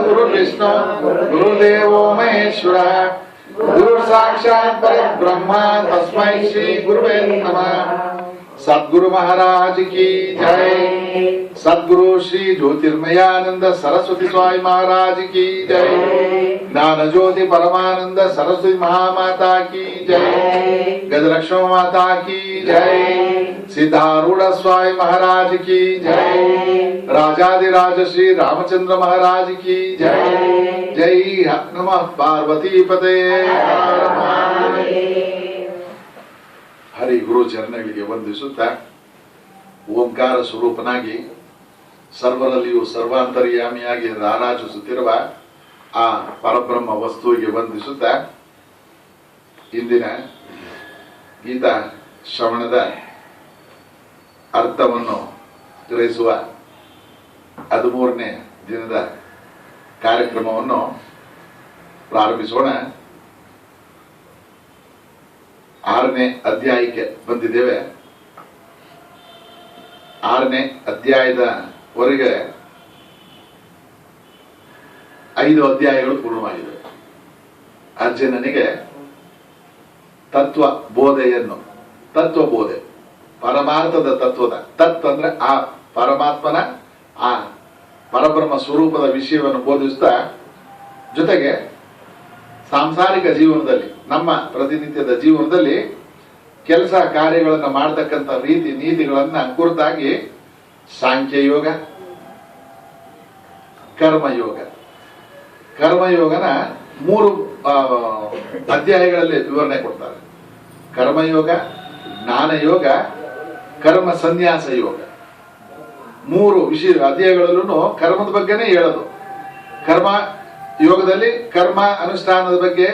गुरु विष्णु गुरुदेवो महेश्वर गुरु साक्षात् परब्रह्म तस्मै श्री गुरुवे नमः। सद्गुरु महाराज की जय। सद्गुरु श्री ज्योतिर्मयानंद सरस्वती स्वामी महाराज की जय। ज्ञान ज्योति परमानंद सरस्वती महामाता की जय। गजलक्ष्मी माता की जय। सिद्धारूढ़ स्वामी महाराज की जय। राजाधिराज श्री रामचंद्र महाराज की जय। जय नमः पार्वती पते। ಹರಿ ಗುರು ಚರಣಗಳಿಗೆ ವಂದಿಸುತ್ತಾ ಓಂಕಾರ ಸ್ವರೂಪನಾಗಿ ಸರ್ವರಲ್ಲಿಯೂ ಸರ್ವಾಂತರ್ಯಾಮಿಯಾಗಿ ರಾರಾಜಿಸುತ್ತಿರುವ ಆ ಪರಬ್ರಹ್ಮ ವಸ್ತುವಿಗೆ ವಂದಿಸುತ್ತಾ ಇಂದಿನ ಗೀತಾ ಶ್ರವಣದ ಅರ್ಥವನ್ನು ಗ್ರಹಿಸುವ 13ನೇ ದಿನದ ಕಾರ್ಯಕ್ರಮವನ್ನು ಪ್ರಾರಂಭಿಸೋಣ. 6ನೇ ಅಧ್ಯಾಯಕ್ಕೆ ಬಂದಿದ್ದೇವೆ. 6ನೇ ಅಧ್ಯಾಯದವರೆಗೆ 5 ಅಧ್ಯಾಯಗಳು ಪೂರ್ಣವಾಗಿವೆ. ಅರ್ಜುನನಿಗೆ ತತ್ವ ಬೋಧೆ ಪರಮಾರ್ಥದ ತತ್ವದ ತತ್ ಅಂದ್ರೆ ಆ ಪರಮಾತ್ಮನ ಆ ಪರಬ್ರಹ್ಮ ಸ್ವರೂಪದ ವಿಷಯವನ್ನು ಬೋಧಿಸ್ತಾ, ಜೊತೆಗೆ ಸಾಂಸಾರಿಕ ಜೀವನದಲ್ಲಿ ನಮ್ಮ ಪ್ರತಿನಿತ್ಯದ ಜೀವನದಲ್ಲಿ ಕೆಲಸ ಕಾರ್ಯಗಳನ್ನು ಮಾಡತಕ್ಕಂಥ ರೀತಿ ನೀತಿಗಳನ್ನ ಕುರಿತಾಗಿ ಸಾಂಖ್ಯಯೋಗ, ಕರ್ಮಯೋಗನ 3 ಅಧ್ಯಾಯಗಳಲ್ಲಿ ವಿವರಣೆ ಕೊಡ್ತಾರೆ. ಕರ್ಮಯೋಗ, ಜ್ಞಾನಯೋಗ, ಕರ್ಮ ಸನ್ಯಾಸ ಯೋಗ. 3 ವಿಷಯ ಅಧ್ಯಾಯಗಳಲ್ಲೂ ಕರ್ಮದ ಬಗ್ಗೆನೇ ಹೇಳೋದು. ಕರ್ಮ ಯೋಗದಲ್ಲಿ ಕರ್ಮ ಅನುಷ್ಠಾನದ ಬಗ್ಗೆ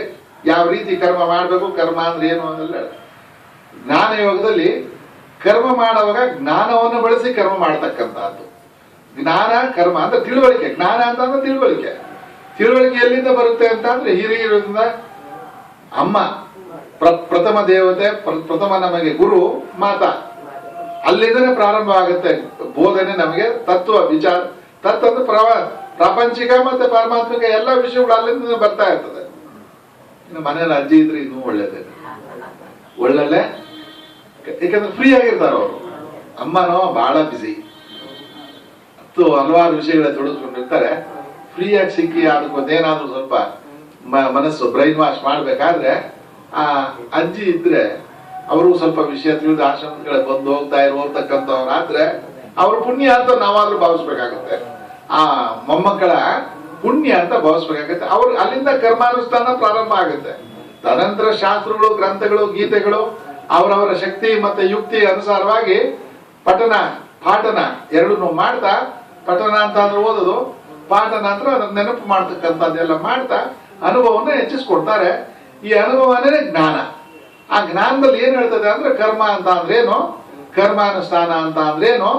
ಯಾವ ರೀತಿ ಕರ್ಮ ಮಾಡಬೇಕು, ಕರ್ಮ ಅಂದ್ರೆ ಏನು ಅನ್ನಲ್ಲ. ಜ್ಞಾನ ಯೋಗದಲ್ಲಿ ಕರ್ಮ ಮಾಡುವಾಗ ಜ್ಞಾನವನ್ನು ಬಳಸಿ ಕರ್ಮ ಮಾಡ್ತಕ್ಕಂಥದ್ದು. ಜ್ಞಾನ ಕರ್ಮ ಅಂದ್ರೆ ತಿಳುವಳಿಕೆ. ಜ್ಞಾನ ಅಂತಂದ್ರೆ ತಿಳುವಳಿಕೆ ಎಲ್ಲಿಂದ ಬರುತ್ತೆ ಅಂತ ಅಂದ್ರೆ ಹಿರಿಯರಿಂದ ಅಮ್ಮ ಪ್ರಥಮ ದೇವತೆ, ಪ್ರಥಮ ನಮಗೆ ಗುರು ಮಾತಾ, ಅಲ್ಲಿಂದನೇ ಪ್ರಾರಂಭ ಆಗುತ್ತೆ ಬೋಧನೆ. ನಮಗೆ ತತ್ವ ವಿಚಾರ, ತತ್ವ ಅಂದ್ರೆ ಪ್ರಾಪಂಚಿಕ ಮತ್ತೆ ಪಾರಮಾತ್ಮಿಕ ಎಲ್ಲ ವಿಷಯಗಳು ಅಲ್ಲಿಂದ ಬರ್ತಾ ಇರ್ತದೆ. ಇನ್ನು ಮನೇಲಿ ಅಜ್ಜಿ ಇದ್ರೆ ಇನ್ನೂ ಒಳ್ಳೆ ಯಾಕಂದ್ರೆ ಫ್ರೀ ಆಗಿರ್ತಾರ ಅವರು. ಅಮ್ಮನೋ ಬಹಳ ಬಿಸಿ, ಹಲವಾರು ವಿಷಯಗಳ ತೊಡಗಿಸ್ಕೊಂಡಿರ್ತಾರೆ. ಫ್ರೀಯಾಗಿ ಸಿಕ್ಕಿ ಅದಕ್ಕೊಂದೇನಾದ್ರೂ ಸ್ವಲ್ಪ ಮನಸ್ಸು ಬ್ರೈನ್ ವಾಶ್ ಮಾಡ್ಬೇಕಾದ್ರೆ ಆ ಅಜ್ಜಿ ಇದ್ರೆ ಅವರು ಸ್ವಲ್ಪ ವಿಷಯ ತಿಳಿದು ಆಶ್ರಮಗಳ ಬಂದು ಹೋಗ್ತಾ ಇರ್ತಕ್ಕಂಥವ್ರಾದ್ರೆ ಅವ್ರ ಪುಣ್ಯ ಅಂತ ನಾವಾದ್ರೂ ಭಾವಿಸ್ಬೇಕಾಗುತ್ತೆ. ಆ ಮೊಮ್ಮಕ್ಕಳ ಪುಣ್ಯ ಅಂತ ಭಾವಿಸ್ಬೇಕಾಗುತ್ತೆ. ಅವ್ರು ಅಲ್ಲಿಂದ ಕರ್ಮಾನುಷ್ಠಾನ ಪ್ರಾರಂಭ ಆಗುತ್ತೆ. ತದನಂತರ ಶಾಸ್ತ್ರಗಳು, ಗ್ರಂಥಗಳು, ಗೀತೆಗಳು ಅವರವರ ಶಕ್ತಿ ಮತ್ತೆ ಯುಕ್ತಿ ಅನುಸಾರವಾಗಿ ಪಠನ ಪಾಠನ ಎರಡನ್ನೂ ಮಾಡ್ತಾ, ಪಠನ ಅಂತ ಅಂದ್ರೆ ಓದೋದು, ಪಾಠನ ಅಂದ್ರೆ ಅದನ್ನ ನೆನಪು ಮಾಡ್ತಕ್ಕಂಥದ್ದೆಲ್ಲ ಮಾಡ್ತಾ ಅನುಭವವನ್ನು ಹೆಚ್ಚಿಸ್ಕೊಡ್ತಾರೆ. ಈ ಅನುಭವನೇ ಜ್ಞಾನ. ಆ ಜ್ಞಾನದಲ್ಲಿ ಏನ್ ಹೇಳ್ತದೆ ಅಂದ್ರೆ ಕರ್ಮ ಅಂತ ಅಂದ್ರೇನು, ಕರ್ಮಾನುಷ್ಠಾನ ಅಂತ ಅಂದ್ರೇನು,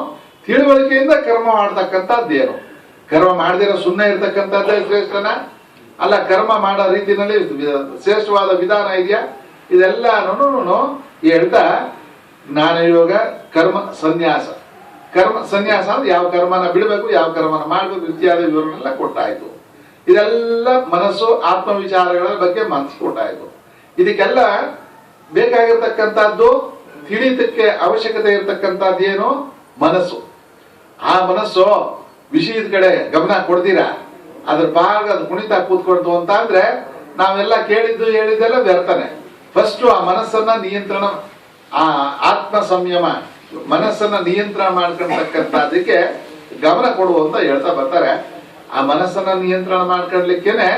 ತಿಳುವಳಿಕೆಯಿಂದ ಕರ್ಮ ಮಾಡ್ತಕ್ಕಂಥದ್ದೇನು. ಕರ್ಮ ಮಾಡದಿರೋ ಸುಮ್ಮನೆ ಇರ್ತಕ್ಕಂಥದ್ದೇ ಶ್ರೇಷ್ಠನ ಅಲ್ಲ. ಕರ್ಮ ಮಾಡೋ ರೀತಿಯಲ್ಲಿ ಶ್ರೇಷ್ಠವಾದ ವಿಧಾನ ಇದೆಯಾ, ಇದೆಲ್ಲನೂ ಹೇಳ್ತಾ ಜ್ಞಾನಯೋಗ, ಕರ್ಮ ಸನ್ಯಾಸ ಅಂದ್ರೆ ಯಾವ ಕರ್ಮನ ಬಿಡಬೇಕು, ಯಾವ ಕರ್ಮನ ಮಾಡಬೇಕು ಇತ್ಯಾದಿ ವಿವರಣೆಲ್ಲ ಕೊಟ್ಟಾಯ್ತು. ಇದೆಲ್ಲ ಮನಸ್ಸು ಆತ್ಮವಿಚಾರಗಳ ಬಗ್ಗೆ ಮನಸ್ಸು ಕೊಟ್ಟಾಯ್ತು. ಇದಕ್ಕೆಲ್ಲ ಬೇಕಾಗಿರ್ತಕ್ಕಂಥದ್ದು, ತಿಳಿತಕ್ಕೆ ಅವಶ್ಯಕತೆ ಇರತಕ್ಕಂಥದ್ದು ಏನು, ಮನಸ್ಸು. ಆ ಮನಸ್ಸು ವಿಷಯದ ಕಡೆ ಗಮನ ಕೊಡ್ತೀರಾ, ಅದ್ರ ಭಾಗ ಅದು ಕುಣಿತಾ ಕೂತ್ಕೊಳ್ತು ಅಂತ ಅಂದ್ರೆ ನಾವೆಲ್ಲ ಕೇಳಿದ್ದು ಹೇಳಿದ್ದೆಲ್ಲ ವ್ಯರ್ಥನೆ. ಫಸ್ಟ್ ಆ ಮನಸ್ಸನ್ನ ನಿಯಂತ್ರಣ, ಆ ಆತ್ಮ ಸಂಯಮ, ಮನಸ್ಸನ್ನ ನಿಯಂತ್ರಣ ಮಾಡ್ಕೊಳ್ತಕ್ಕಂಥದಕ್ಕೆ ಗಮನ ಕೊಡುವ ಅಂತ ಹೇಳ್ತಾ ಬರ್ತಾರೆ. ಆ ಮನಸ್ಸನ್ನ ನಿಯಂತ್ರಣ ಮಾಡ್ಕೊಳ್ಲಿಕ್ಕೇನೆ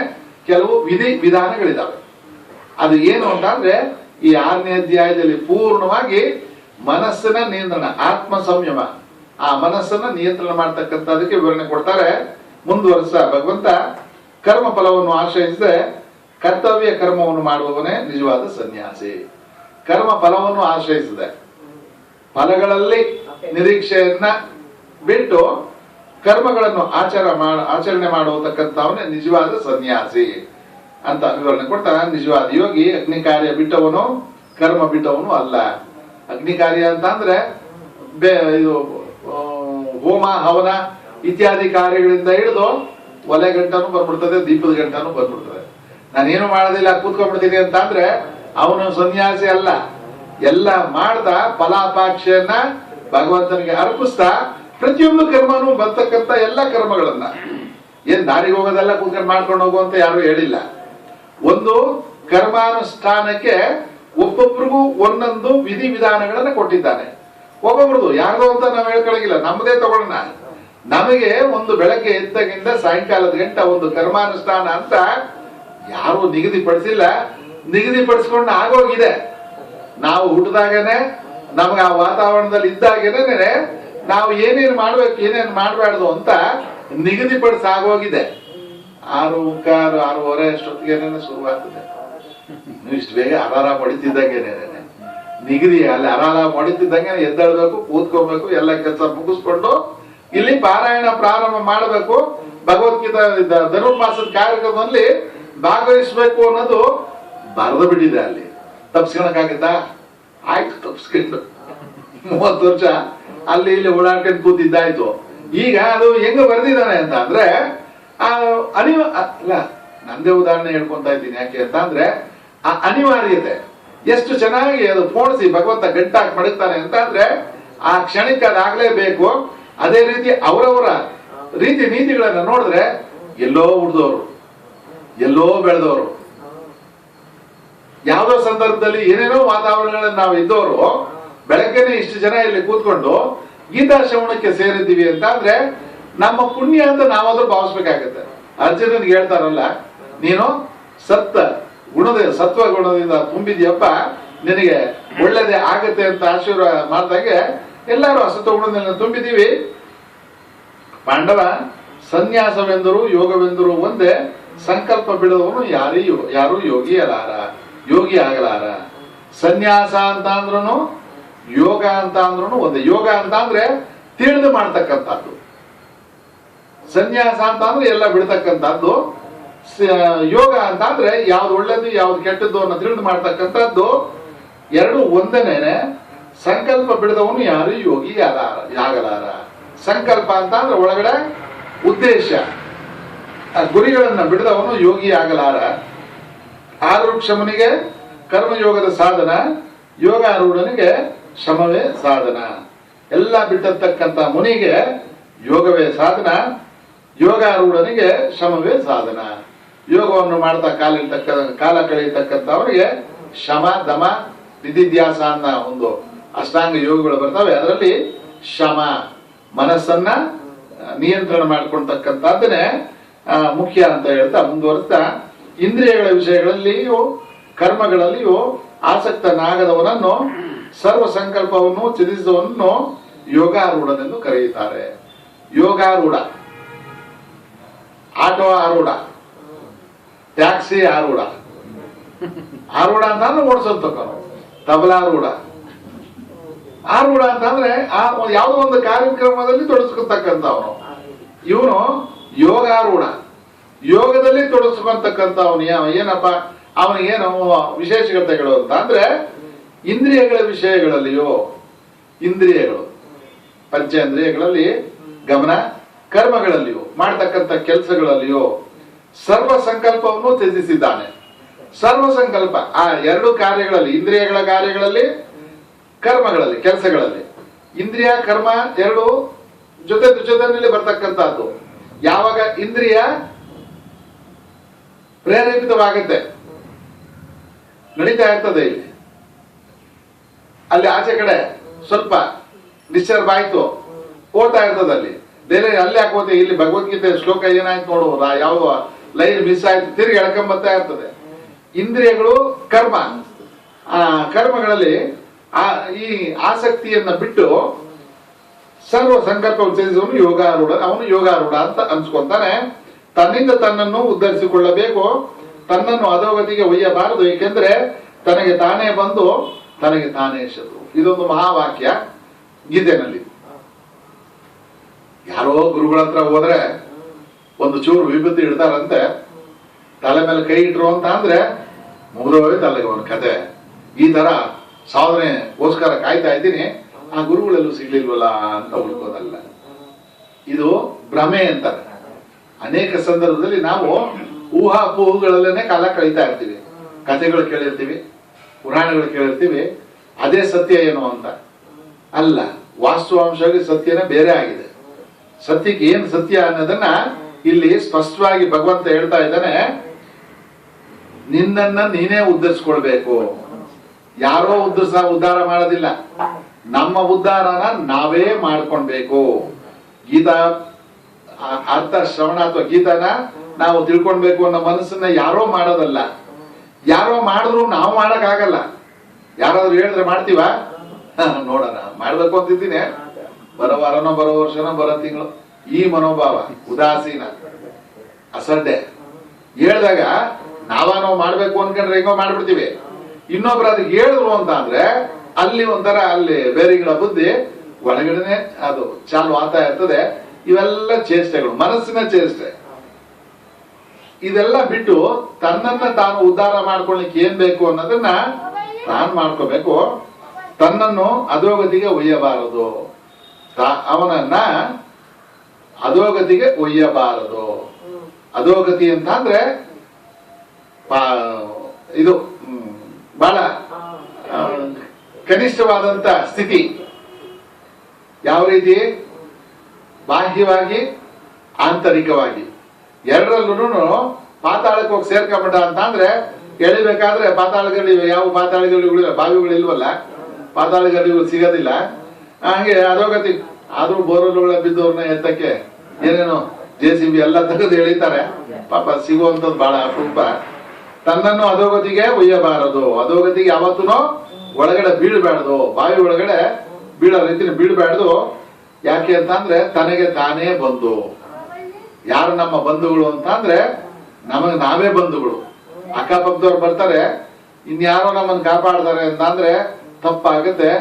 ಕೆಲವು ವಿಧಾನಗಳಿದಾವೆ. ಅದು ಏನು ಅಂತಂದ್ರೆ ಈ 6ನೇ ಅಧ್ಯಾಯದಲ್ಲಿ ಪೂರ್ಣವಾಗಿ ಮನಸ್ಸಿನ ನಿಯಂತ್ರಣ, ಆತ್ಮ ಸಂಯಮ, ಆ ಮನಸ್ಸನ್ನ ನಿಯಂತ್ರಣ ಮಾಡ್ತಕ್ಕಂಥದಕ್ಕೆ ವಿವರಣೆ ಕೊಡ್ತಾರೆ. ಮುಂದುವರೆಸ ಭಗವಂತ ಕರ್ಮ ಫಲವನ್ನು ಆಶ್ರಯಿಸದೆ ಕರ್ತವ್ಯ ಕರ್ಮವನ್ನು ಮಾಡುವವನೇ ನಿಜವಾದ ಸನ್ಯಾಸಿ. ಕರ್ಮ ಫಲವನ್ನು ಆಶ್ರಯಿಸದೆ ಫಲಗಳಲ್ಲಿ ನಿರೀಕ್ಷೆಯನ್ನ ಬಿಟ್ಟು ಕರ್ಮಗಳನ್ನು ಆಚರಣೆ ಮಾಡತಕ್ಕಂಥವನೇ ನಿಜವಾದ ಸನ್ಯಾಸಿ ಅಂತ ವಿವರಣೆ ಕೊಡ್ತಾನೆ. ನಿಜವಾದ ಯೋಗಿ ಅಗ್ನಿ ಕಾರ್ಯ ಬಿಟ್ಟವನು, ಕರ್ಮ ಬಿಟ್ಟವನು ಅಲ್ಲ. ಅಗ್ನಿ ಕಾರ್ಯ ಅಂತ ಅಂದ್ರೆ ಇದು ಹೋಮ ಹವನ ಇತ್ಯಾದಿ ಕಾರ್ಯಗಳಿಂದ ಹಿಡಿದು ಒಲೆ ಗಂಟನೂ ಬಂದ್ಬಿಡ್ತದೆ, ದೀಪದ ಗಂಟನೂ ಬಂದ್ಬಿಡ್ತದೆ. ನಾನೇನು ಮಾಡೋದಿಲ್ಲ ಕೂತ್ಕೊಂಡ್ಬಿಡ್ತೀನಿ ಅಂತ ಅಂದ್ರೆ ಅವನು ಸನ್ಯಾಸಿ ಅಲ್ಲ. ಎಲ್ಲ ಮಾಡ್ದ ಫಲಾಪಾಕ್ಷೆಯನ್ನ ಭಗವಂತನಿಗೆ ಅರ್ಪಿಸ್ತಾ ಪ್ರತಿಯೊಂದು ಕರ್ಮನೂ ಬರ್ತಕ್ಕಂಥ ಎಲ್ಲ ಕರ್ಮಗಳನ್ನ ಏನ್ ದಾರಿಗೆ ಹೋಗೋದೆಲ್ಲ ಕೂತ್ಕೊಂಡು ಮಾಡ್ಕೊಂಡು ಹೋಗುವಂತ ಯಾರು ಹೇಳಿಲ್ಲ. ಒಂದು ಕರ್ಮಾನುಷ್ಠಾನಕ್ಕೆ ಒಬ್ಬೊಬ್ರಿಗೂ ಒಂದೊಂದು ವಿಧಿ ವಿಧಾನಗಳನ್ನ ಕೊಟ್ಟಿದ್ದಾನೆ. ಒಬ್ಬೊಬ್ರದು ಯಾರ್ದೋ ಅಂತ ನಾವು ಹೇಳ್ಕೊಳಗಿಲ್ಲ, ನಮ್ಮದೇ ತಗೊಳ್ಳೋಣ. ನಮಗೆ ಒಂದು ಬೆಳಗ್ಗೆ ಎದ್ದಾಗಿಂದ ಸಾಯಂಕಾಲದ ಗಂಟ ಒಂದು ಕರ್ಮಾನುಷ್ಠಾನ ಅಂತ ಯಾರು ನಿಗದಿಪಡಿಸಿಲ್ಲ. ನಿಗದಿಪಡಿಸ್ಕೊಂಡು ಆಗೋಗಿದೆ. ನಾವು ಹುಟ್ಟಿದಾಗನೆ ನಮ್ಗೆ ಆ ವಾತಾವರಣದಲ್ಲಿ ಇದ್ದಾಗೇನೆ ನಾವು ಏನೇನು ಮಾಡ್ಬೇಕು ಏನೇನು ಮಾಡಬಾರ್ದು ಅಂತ ನಿಗದಿಪಡಿಸಾಗೋಗಿದೆ. 6:15 6:30 ಅಷ್ಟೊತ್ತಿಗೆ ಶುರುವಾಗ್ತದೆ. ಇಷ್ಟು ಬೇಗ ಅಲಾರಾಮ್ ಹೊಡಿತಿದ್ದಂಗೆನೆ ನಿಗದಿ ಅಲ್ಲಿ ಅಲಾರಾಮ್ ಹೊಡಿತಿದ್ದಂಗೆ ಎದ್ದೇಳ್ಬೇಕು, ಕೂತ್ಕೋಬೇಕು, ಎಲ್ಲ ಕೆಲಸ ಮುಗಿಸ್ಕೊಂಡು ಇಲ್ಲಿ ಪಾರಾಯಣ ಪ್ರಾರಂಭ ಮಾಡಬೇಕು. ಭಗವದ್ಗೀತಾ ಧನುರ್ಮಾಸದ ಕಾರ್ಯಕ್ರಮದಲ್ಲಿ ಭಾಗವಹಿಸ್ಬೇಕು ಅನ್ನೋದು ಬರೆದು ಬಿಟ್ಟಿದೆ. ಅಲ್ಲಿ ತಪ್ಸ್ಕೊಳಕ್ಕಾಗತ್ತಾ? ಆಯ್ತು, ತಪ್ಸ್ಕೊಂಡು 30 ವರ್ಷ ಅಲ್ಲಿ ಇಲ್ಲಿ ಓಡಾಡ್ಕೊಂಡು ಕೂತಿದ್ದಾಯ್ತು. ಈಗ ಅದು ಹೆಂಗ ಬರೆದಿದ್ದಾನೆ ಅಂತ ಅಂದ್ರೆ ಅಲ್ಲ, ನಂದೇ ಉದಾಹರಣೆ ಹೇಳ್ಕೊಂತ ಇದ್ದೀನಿ. ಯಾಕೆ ಅಂತ ಅಂದ್ರೆ ಆ ಅನಿವಾರ್ಯತೆ ಎಷ್ಟು ಚೆನ್ನಾಗಿ ಅದು ಪೋಣಿಸಿ ಭಗವಂತ ಗಂಟಾಗಿ ಮಡಗ್ತಾನೆ ಅಂತ ಅಂದ್ರೆ ಆ ಕ್ಷಣಕ್ಕೆ ಅದಾಗ್ಲೇಬೇಕು. ಅದೇ ರೀತಿ ಅವರವರ ರೀತಿ ನೀತಿಗಳನ್ನ ನೋಡಿದ್ರೆ ಎಲ್ಲೋ ಹುಟ್ಟಿದವರು, ಎಲ್ಲೋ ಬೆಳೆದವರು, ಯಾವುದೋ ಸಂದರ್ಭದಲ್ಲಿ ಏನೇನೋ ವಾತಾವರಣಗಳಲ್ಲಿ ನಾವು ಇದ್ದವರು ಬೆಳಗ್ಗೆನೆ ಇಷ್ಟು ಜನ ಇಲ್ಲಿ ಕೂತ್ಕೊಂಡು ಗೀತಾ ಶ್ರವಣಕ್ಕೆ ಸೇರಿದ್ದೀವಿ ಅಂತ ಅಂದ್ರೆ ನಮ್ಮ ಪುಣ್ಯ ಅಂತ ನಾವಾದ್ರೂ ಭಾವಿಸ್ಬೇಕಾಗತ್ತೆ. ಅರ್ಜುನನ್ಗೆ ಹೇಳ್ತಾರಲ್ಲ, ನೀನು ಸತ್ವ ಗುಣದಿಂದ ತುಂಬಿದ್ಯಪ್ಪ, ನಿನಗೆ ಒಳ್ಳೇದೇ ಆಗತ್ತೆ ಅಂತ ಆಶೀರ್ವಾದ ಮಾಡಿದಾಗೆ ಎಲ್ಲರೂ ಸತ್ವ ಗುಣದಿಂದ ತುಂಬಿದೀವಿ. ಪಾಂಡವ ಸನ್ಯಾಸವೆಂದರು ಯೋಗವೆಂದರು ಒಂದೇ, ಸಂಕಲ್ಪ ಬಿಡದವನು ಯಾರು ಯೋಗಿ ಆಗಲಾರ. ಸನ್ಯಾಸ ಅಂತ ಅಂದ್ರೂ ಯೋಗ ಅಂತ ಅಂದ್ರೂ ಒಂದೇ. ಯೋಗ ಅಂತ ಅಂದ್ರೆ ತಿಳಿದು ಮಾಡ್ತಕ್ಕಂಥದ್ದು, ಸನ್ಯಾಸ ಅಂತ ಅಂದ್ರೆ ಎಲ್ಲ ಬಿಡ್ತಕ್ಕಂಥದ್ದು, ಯೋಗ ಅಂತ ಅಂದ್ರೆ ಯಾವ್ದು ಒಳ್ಳೇದು ಯಾವ್ದು ಕೆಟ್ಟದ್ದು ಅನ್ನೋ ತಿಳಿದು ಮಾಡ್ತಕ್ಕಂಥದ್ದು. ಎರಡು ಒಂದನೇನೆ. ಸಂಕಲ್ಪ ಬಿಡದವನು ಯಾರು ಯೋಗಿ ಆಗಲಾರ. ಸಂಕಲ್ಪ ಅಂತ ಅಂದ್ರೆ ಒಳಗಡೆ ಉದ್ದೇಶ, ಗುರಿಗಳನ್ನ ಬಿಡದವನು ಯೋಗಿ ಆಗಲಾರ. ಆರುಕ್ಷಮನಿಗೆ ಕರ್ಮಯೋಗದ ಸಾಧನ, ಯೋಗಾರೂಢನಿಗೆ ಶ್ರಮವೇ ಸಾಧನ. ಎಲ್ಲ ಬಿಟ್ಟಿರ್ತಕ್ಕಂಥ ಮುನಿಗೆ ಯೋಗವೇ ಸಾಧನ, ಯೋಗಾರೂಢನಿಗೆ ಶ್ರಮವೇ ಸಾಧನ. ಯೋಗವನ್ನು ಮಾಡ್ತಾ ಕಾಲ ಕಳೆಯತಕ್ಕಂಥವರಿಗೆ ಶಮ ದಮ ನಿಧಿಧ್ಯಾಸ ಅನ್ನೋ ಒಂದು ಅಷ್ಟಾಂಗ ಯೋಗಗಳು ಬರ್ತವೆ. ಅದರಲ್ಲಿ ಶಮ ಮನಸ್ಸನ್ನ ನಿಯಂತ್ರಣ ಮಾಡ್ಕೊಳ್ತಕ್ಕಂಥದ್ದನ್ನೇ ಮುಖ್ಯ ಅಂತ ಹೇಳ್ತಾ ಮುಂದುವರಿಸ್ತಾ, ಇಂದ್ರಿಯಗಳ ವಿಷಯಗಳಲ್ಲಿಯೂ ಕರ್ಮಗಳಲ್ಲಿಯೂ ಆಸಕ್ತನಾಗದವನನ್ನು ಸರ್ವ ಸಂಕಲ್ಪವನ್ನು ತ್ಯಜಿಸಿದವನನ್ನು ಯೋಗಾರೂಢನೆಂದು ಕರೆಯುತ್ತಾರೆ. ಯೋಗಾರೂಢ, ಆಟೋ ಆರೂಢ, ಟ್ಯಾಕ್ಸಿ ಆರೂಢ. ಆರೂಢ ಅಂತಂದ್ರೆ ಓಡಿಸೋತಕ್ಕನು. ತಬಲಾರೂಢ. ಆರೂಢ ಅಂತಂದ್ರೆ ಯಾವುದೋ ಒಂದು ಕಾರ್ಯಕ್ರಮದಲ್ಲಿ ತೊಡಸ್ಕೊತಕ್ಕಂಥವನು. ಇವನು ಯೋಗಾರೂಢ, ಯೋಗದಲ್ಲಿ ತೊಡಸ್ಕೊಂತಕ್ಕಂಥವನು. ಏನಪ್ಪ ಅವನಿಗೇನು ವಿಶೇಷತೆಗಳು ಅಂತ ಅಂದ್ರೆ ಇಂದ್ರಿಯಗಳ ವಿಷಯಗಳಲ್ಲಿಯೋ, ಇಂದ್ರಿಯಗಳು ಪಂಚೇಂದ್ರಿಯಗಳಲ್ಲಿ ಗಮನ, ಕರ್ಮಗಳಲ್ಲಿಯೋ ಮಾಡ್ತಕ್ಕಂಥ ಕೆಲಸಗಳಲ್ಲಿಯೋ ಸರ್ವ ಸಂಕಲ್ಪವನ್ನು ತ್ಯಜಿಸಿದ್ದಾನೆ. ಸರ್ವ ಸಂಕಲ್ಪ ಆ ಎರಡು ಕಾರ್ಯಗಳಲ್ಲಿ, ಇಂದ್ರಿಯಗಳ ಕಾರ್ಯಗಳಲ್ಲಿ, ಕರ್ಮಗಳಲ್ಲಿ, ಕೆಲಸಗಳಲ್ಲಿ. ಇಂದ್ರಿಯ ಕರ್ಮ ಎರಡು ಜೊತೆಯಲ್ಲಿ ಬರ್ತಕ್ಕಂಥದ್ದು. ಯಾವಾಗ ಇಂದ್ರಿಯ ಪ್ರೇರೇಪಿತವಾಗುತ್ತೆ, ನಡೀತಾ ಇರ್ತದೆ, ಇಲ್ಲಿ ಅಲ್ಲಿ ಆಚೆ ಕಡೆ ಸ್ವಲ್ಪ ಡಿಸ್ಟರ್ಬ್ ಆಯ್ತು, ಹೋಗ್ತಾ ಇರ್ತದೆ ಅಲ್ಲಿ ಬೇರೆ, ಅಲ್ಲಿ ಹಾಕೋತೆ ಇಲ್ಲಿ ಭಗವದ್ಗೀತೆ ಶ್ಲೋಕ ಏನಾಯ್ತು ನೋಡು, ಯಾವ್ದು ಲೈನ್ ಮಿಸ್ ಆಯ್ತು, ತಿರುಗಿ ಎಳ್ಕೊಂಬರ್ತಾ ಇರ್ತದೆ. ಇಂದ್ರಿಯಗಳು ಕರ್ಮ, ಆ ಕರ್ಮಗಳಲ್ಲಿ ಈ ಆಸಕ್ತಿಯನ್ನ ಬಿಟ್ಟು ಸರ್ವ ಸಂಕಲ್ಪ ತ್ಯಜಿಸುವನು ಯೋಗಾರೂಢ. ಅವನು ಯೋಗಾರೂಢ ಅಂತ ಅನ್ಸ್ಕೊಂತಾನೆ. ತನ್ನಿಂದ ತನ್ನನ್ನು ಉದ್ಧರಿಸಿಕೊಳ್ಳಬೇಕು, ತನ್ನನ್ನು ಅಧೋಗತಿಗೆ ಒಯ್ಯಬಾರದು. ಏಕೆಂದ್ರೆ ತನಗೆ ತಾನೇ ಬಂದು ತನಗೆ ತಾನೇ ಶತ್ರು. ಇದೊಂದು ಮಹಾವಾಕ್ಯ ಗೀತೆನಲ್ಲಿ. ಯಾರೋ ಗುರುಗಳ ಹತ್ರ ಹೋದ್ರೆ ಒಂದು ಚೂರು ವಿಭೂತಿ ಇಡ್ತಾರಂತೆ, ತಲೆ ಮೇಲೆ ಕೈ ಇಟ್ರು ಅಂತ ಅಂದ್ರೆ ಮುಗಿದೋಯ್ತು ಅಲ್ಲಿಗೆ ಒಂದು ಕತೆ. ಈ ತರ ಸಾಧನೆಗೋಸ್ಕರ ಕಾಯ್ತಾ ಇದ್ದೀನಿ, ಆ ಗುರುಗಳೆಲ್ಲೂ ಸಿಗ್ಲಿಲ್ವಲ್ಲ ಅಂತ ಉಳ್ಕೋದಲ್ಲ. ಇದು ಭ್ರಮೆ ಅಂತಾರೆ. ಅನೇಕ ಸಂದರ್ಭದಲ್ಲಿ ನಾವು ಊಹಾಪೋಹಗಳಲ್ಲೇನೆ ಕಾಲ ಕಳೀತಾ ಇರ್ತೀವಿ. ಕಥೆಗಳು ಕೇಳಿರ್ತೀವಿ, ಪುರಾಣಗಳು ಕೇಳಿರ್ತೀವಿ, ಅದೇ ಸತ್ಯ ಏನು ಅಂತ. ಅಲ್ಲ, ವಾಸ್ತವಾಂಶವಾಗಿ ಸತ್ಯನೇ ಬೇರೆ ಆಗಿದೆ. ಸತ್ಯಕ್ಕೆ ಏನ್ ಸತ್ಯ ಅನ್ನೋದನ್ನ ಇಲ್ಲಿ ಸ್ಪಷ್ಟವಾಗಿ ಭಗವಂತ ಹೇಳ್ತಾ ಇದ್ದಾನೆ. ನಿನ್ನನ್ನ ನೀನೇ ಉದ್ಧರಿಸ್ಕೊಳ್ಬೇಕು. ಯಾರೋ ಉದ್ಧಾರ ಮಾಡೋದಿಲ್ಲ, ನಮ್ಮ ಉದ್ಧಾರನ ನಾವೇ ಮಾಡ್ಕೊಳ್ಬೇಕು. ಗೀತಾ ಅರ್ಥ ಶ್ರವಣ ಅಥವಾ ಗೀತಾನ ನಾವು ತಿಳ್ಕೊಳ್ಬೇಕು ಅನ್ನೋ ಮನಸ್ಸನ್ನ ಯಾರೋ ಮಾಡೋದಲ್ಲ. ಯಾರೋ ಮಾಡಿದ್ರು ನಾವು ಮಾಡಕ್ ಆಗಲ್ಲ. ಯಾರಾದ್ರೂ ಹೇಳಿದ್ರೆ ಮಾಡ್ತೀವ? ನೋಡೋಣ, ಮಾಡ್ಬೇಕು ಅಂತಿದ್ದೀನಿ, ಬರೋ ವಾರನೋ ಬರೋ ವರ್ಷನೋ ಬರೋ ತಿಂಗಳು, ಈ ಮನೋಭಾವ, ಉದಾಸೀನ, ಅಸಡ್ಡೆ ಹೇಳ್ದಾಗ ನಾವ್ ಮಾಡ್ಬೇಕು ಅನ್ಕೊಂಡ್ರೆ ಹೆಂಗೋ ಮಾಡ್ಬಿಡ್ತೀವಿ. ಇನ್ನೊಬ್ರು ಅದಕ್ಕೆ ಹೇಳಿದ್ರು ಅಂತ ಅಂದ್ರೆ ಅಲ್ಲಿ ಒಂಥರ ಅಲ್ಲಿ ಬೇರೆಗಳ ಬುದ್ಧಿ ಒಳಗಡೆನೆ ಅದು ಚಾಲು ಆಗ್ತಾ ಇರ್ತದೆ. ಇವೆಲ್ಲ ಚೇಷ್ಟೆಗಳು, ಮನಸ್ಸಿನ ಚೇಷ್ಟೆ. ಇದೆಲ್ಲ ಬಿಟ್ಟು ತನ್ನನ್ನ ತಾನು ಉದ್ಧಾರ ಮಾಡ್ಕೊಳ್ಲಿಕ್ಕೆ ಏನ್ ಬೇಕು ಅನ್ನೋದನ್ನ ತಾನು ಮಾಡ್ಕೋಬೇಕು. ತನ್ನನ್ನು ಅಧೋಗತಿಗೆ ಒಯ್ಯಬಾರದು, ಅವನನ್ನ ಅಧೋಗತಿಗೆ ಒಯ್ಯಬಾರದು. ಅಧೋಗತಿ ಅಂತ ಅಂದ್ರೆ ಇದು ಬಹಳ ಕನಿಷ್ಠವಾದಂತ ಸ್ಥಿತಿ. ಯಾವ ರೀತಿ? ಬಾಹ್ಯವಾಗಿ, ಆಂತರಿಕವಾಗಿ ಎರಡರಲ್ಲೂ ಪಾತಾಳಕ್ಕೆ ಹೋಗಿ ಸೇರ್ಕೊಂಬಿಟ್ಟ ಅಂತ ಅಂದ್ರೆ ಎಳಿಬೇಕಾದ್ರೆ ಪಾತಾಳಗಳಿವೆ. ಯಾವ ಪಾತಾಳಗಳಿಲ್ಲ, ಬಾವಿಗಳಿಲ್ವಲ್ಲ, ಪಾತಾಳಗಳಿಗಳು ಸಿಗೋದಿಲ್ಲ. ಹಂಗೆ ಅಧೋಗತಿ. ಆದ್ರೂ ಬೋರ್ವೆಲ್ಗಳ ಬಿದ್ದವ್ರನ್ನ ಎತ್ತಕ್ಕೆ ಏನೇನೋ JCB ಎಲ್ಲ ತೆಗೆದು ಎಳಿತಾರೆ. ಪಾಪ ಸಿಗುವಂತದ್ದು ಬಹಳ ಅಪರೂಪ. ತನ್ನನ್ನು ಅಧೋಗತಿಗೆ ಒಯ್ಯಬಾರದು. ಅಧೋಗತಿಗೆ ಯಾವತ್ತೂ ಒಳಗಡೆ ಬೀಳ್ಬಾರ್ದು, ಬಾವಿ ಒಳಗಡೆ ಬೀಳೋ ರೀತಿನ ಬೀಳ್ಬಾರ್ದು. ಯಾಕೆ ಅಂತ ಅಂದ್ರೆ ತನಗೆ ತಾನೇ ಬಂಧು. ಯಾರು ನಮ್ಮ ಬಂಧುಗಳು ಅಂತ ಅಂದ್ರೆ ನಮಗೆ ನಾವೇ ಬಂಧುಗಳು. ಅಕ್ಕಪಕ್ಕದವ್ರು ಬರ್ತಾರೆ, ಇನ್ಯಾರೋ ನಮ್ಮನ್ನು ಕಾಪಾಡ್ತಾರೆ ಅಂತ ಅಂದ್ರೆ ತಪ್ಪಾಗುತ್ತೆ.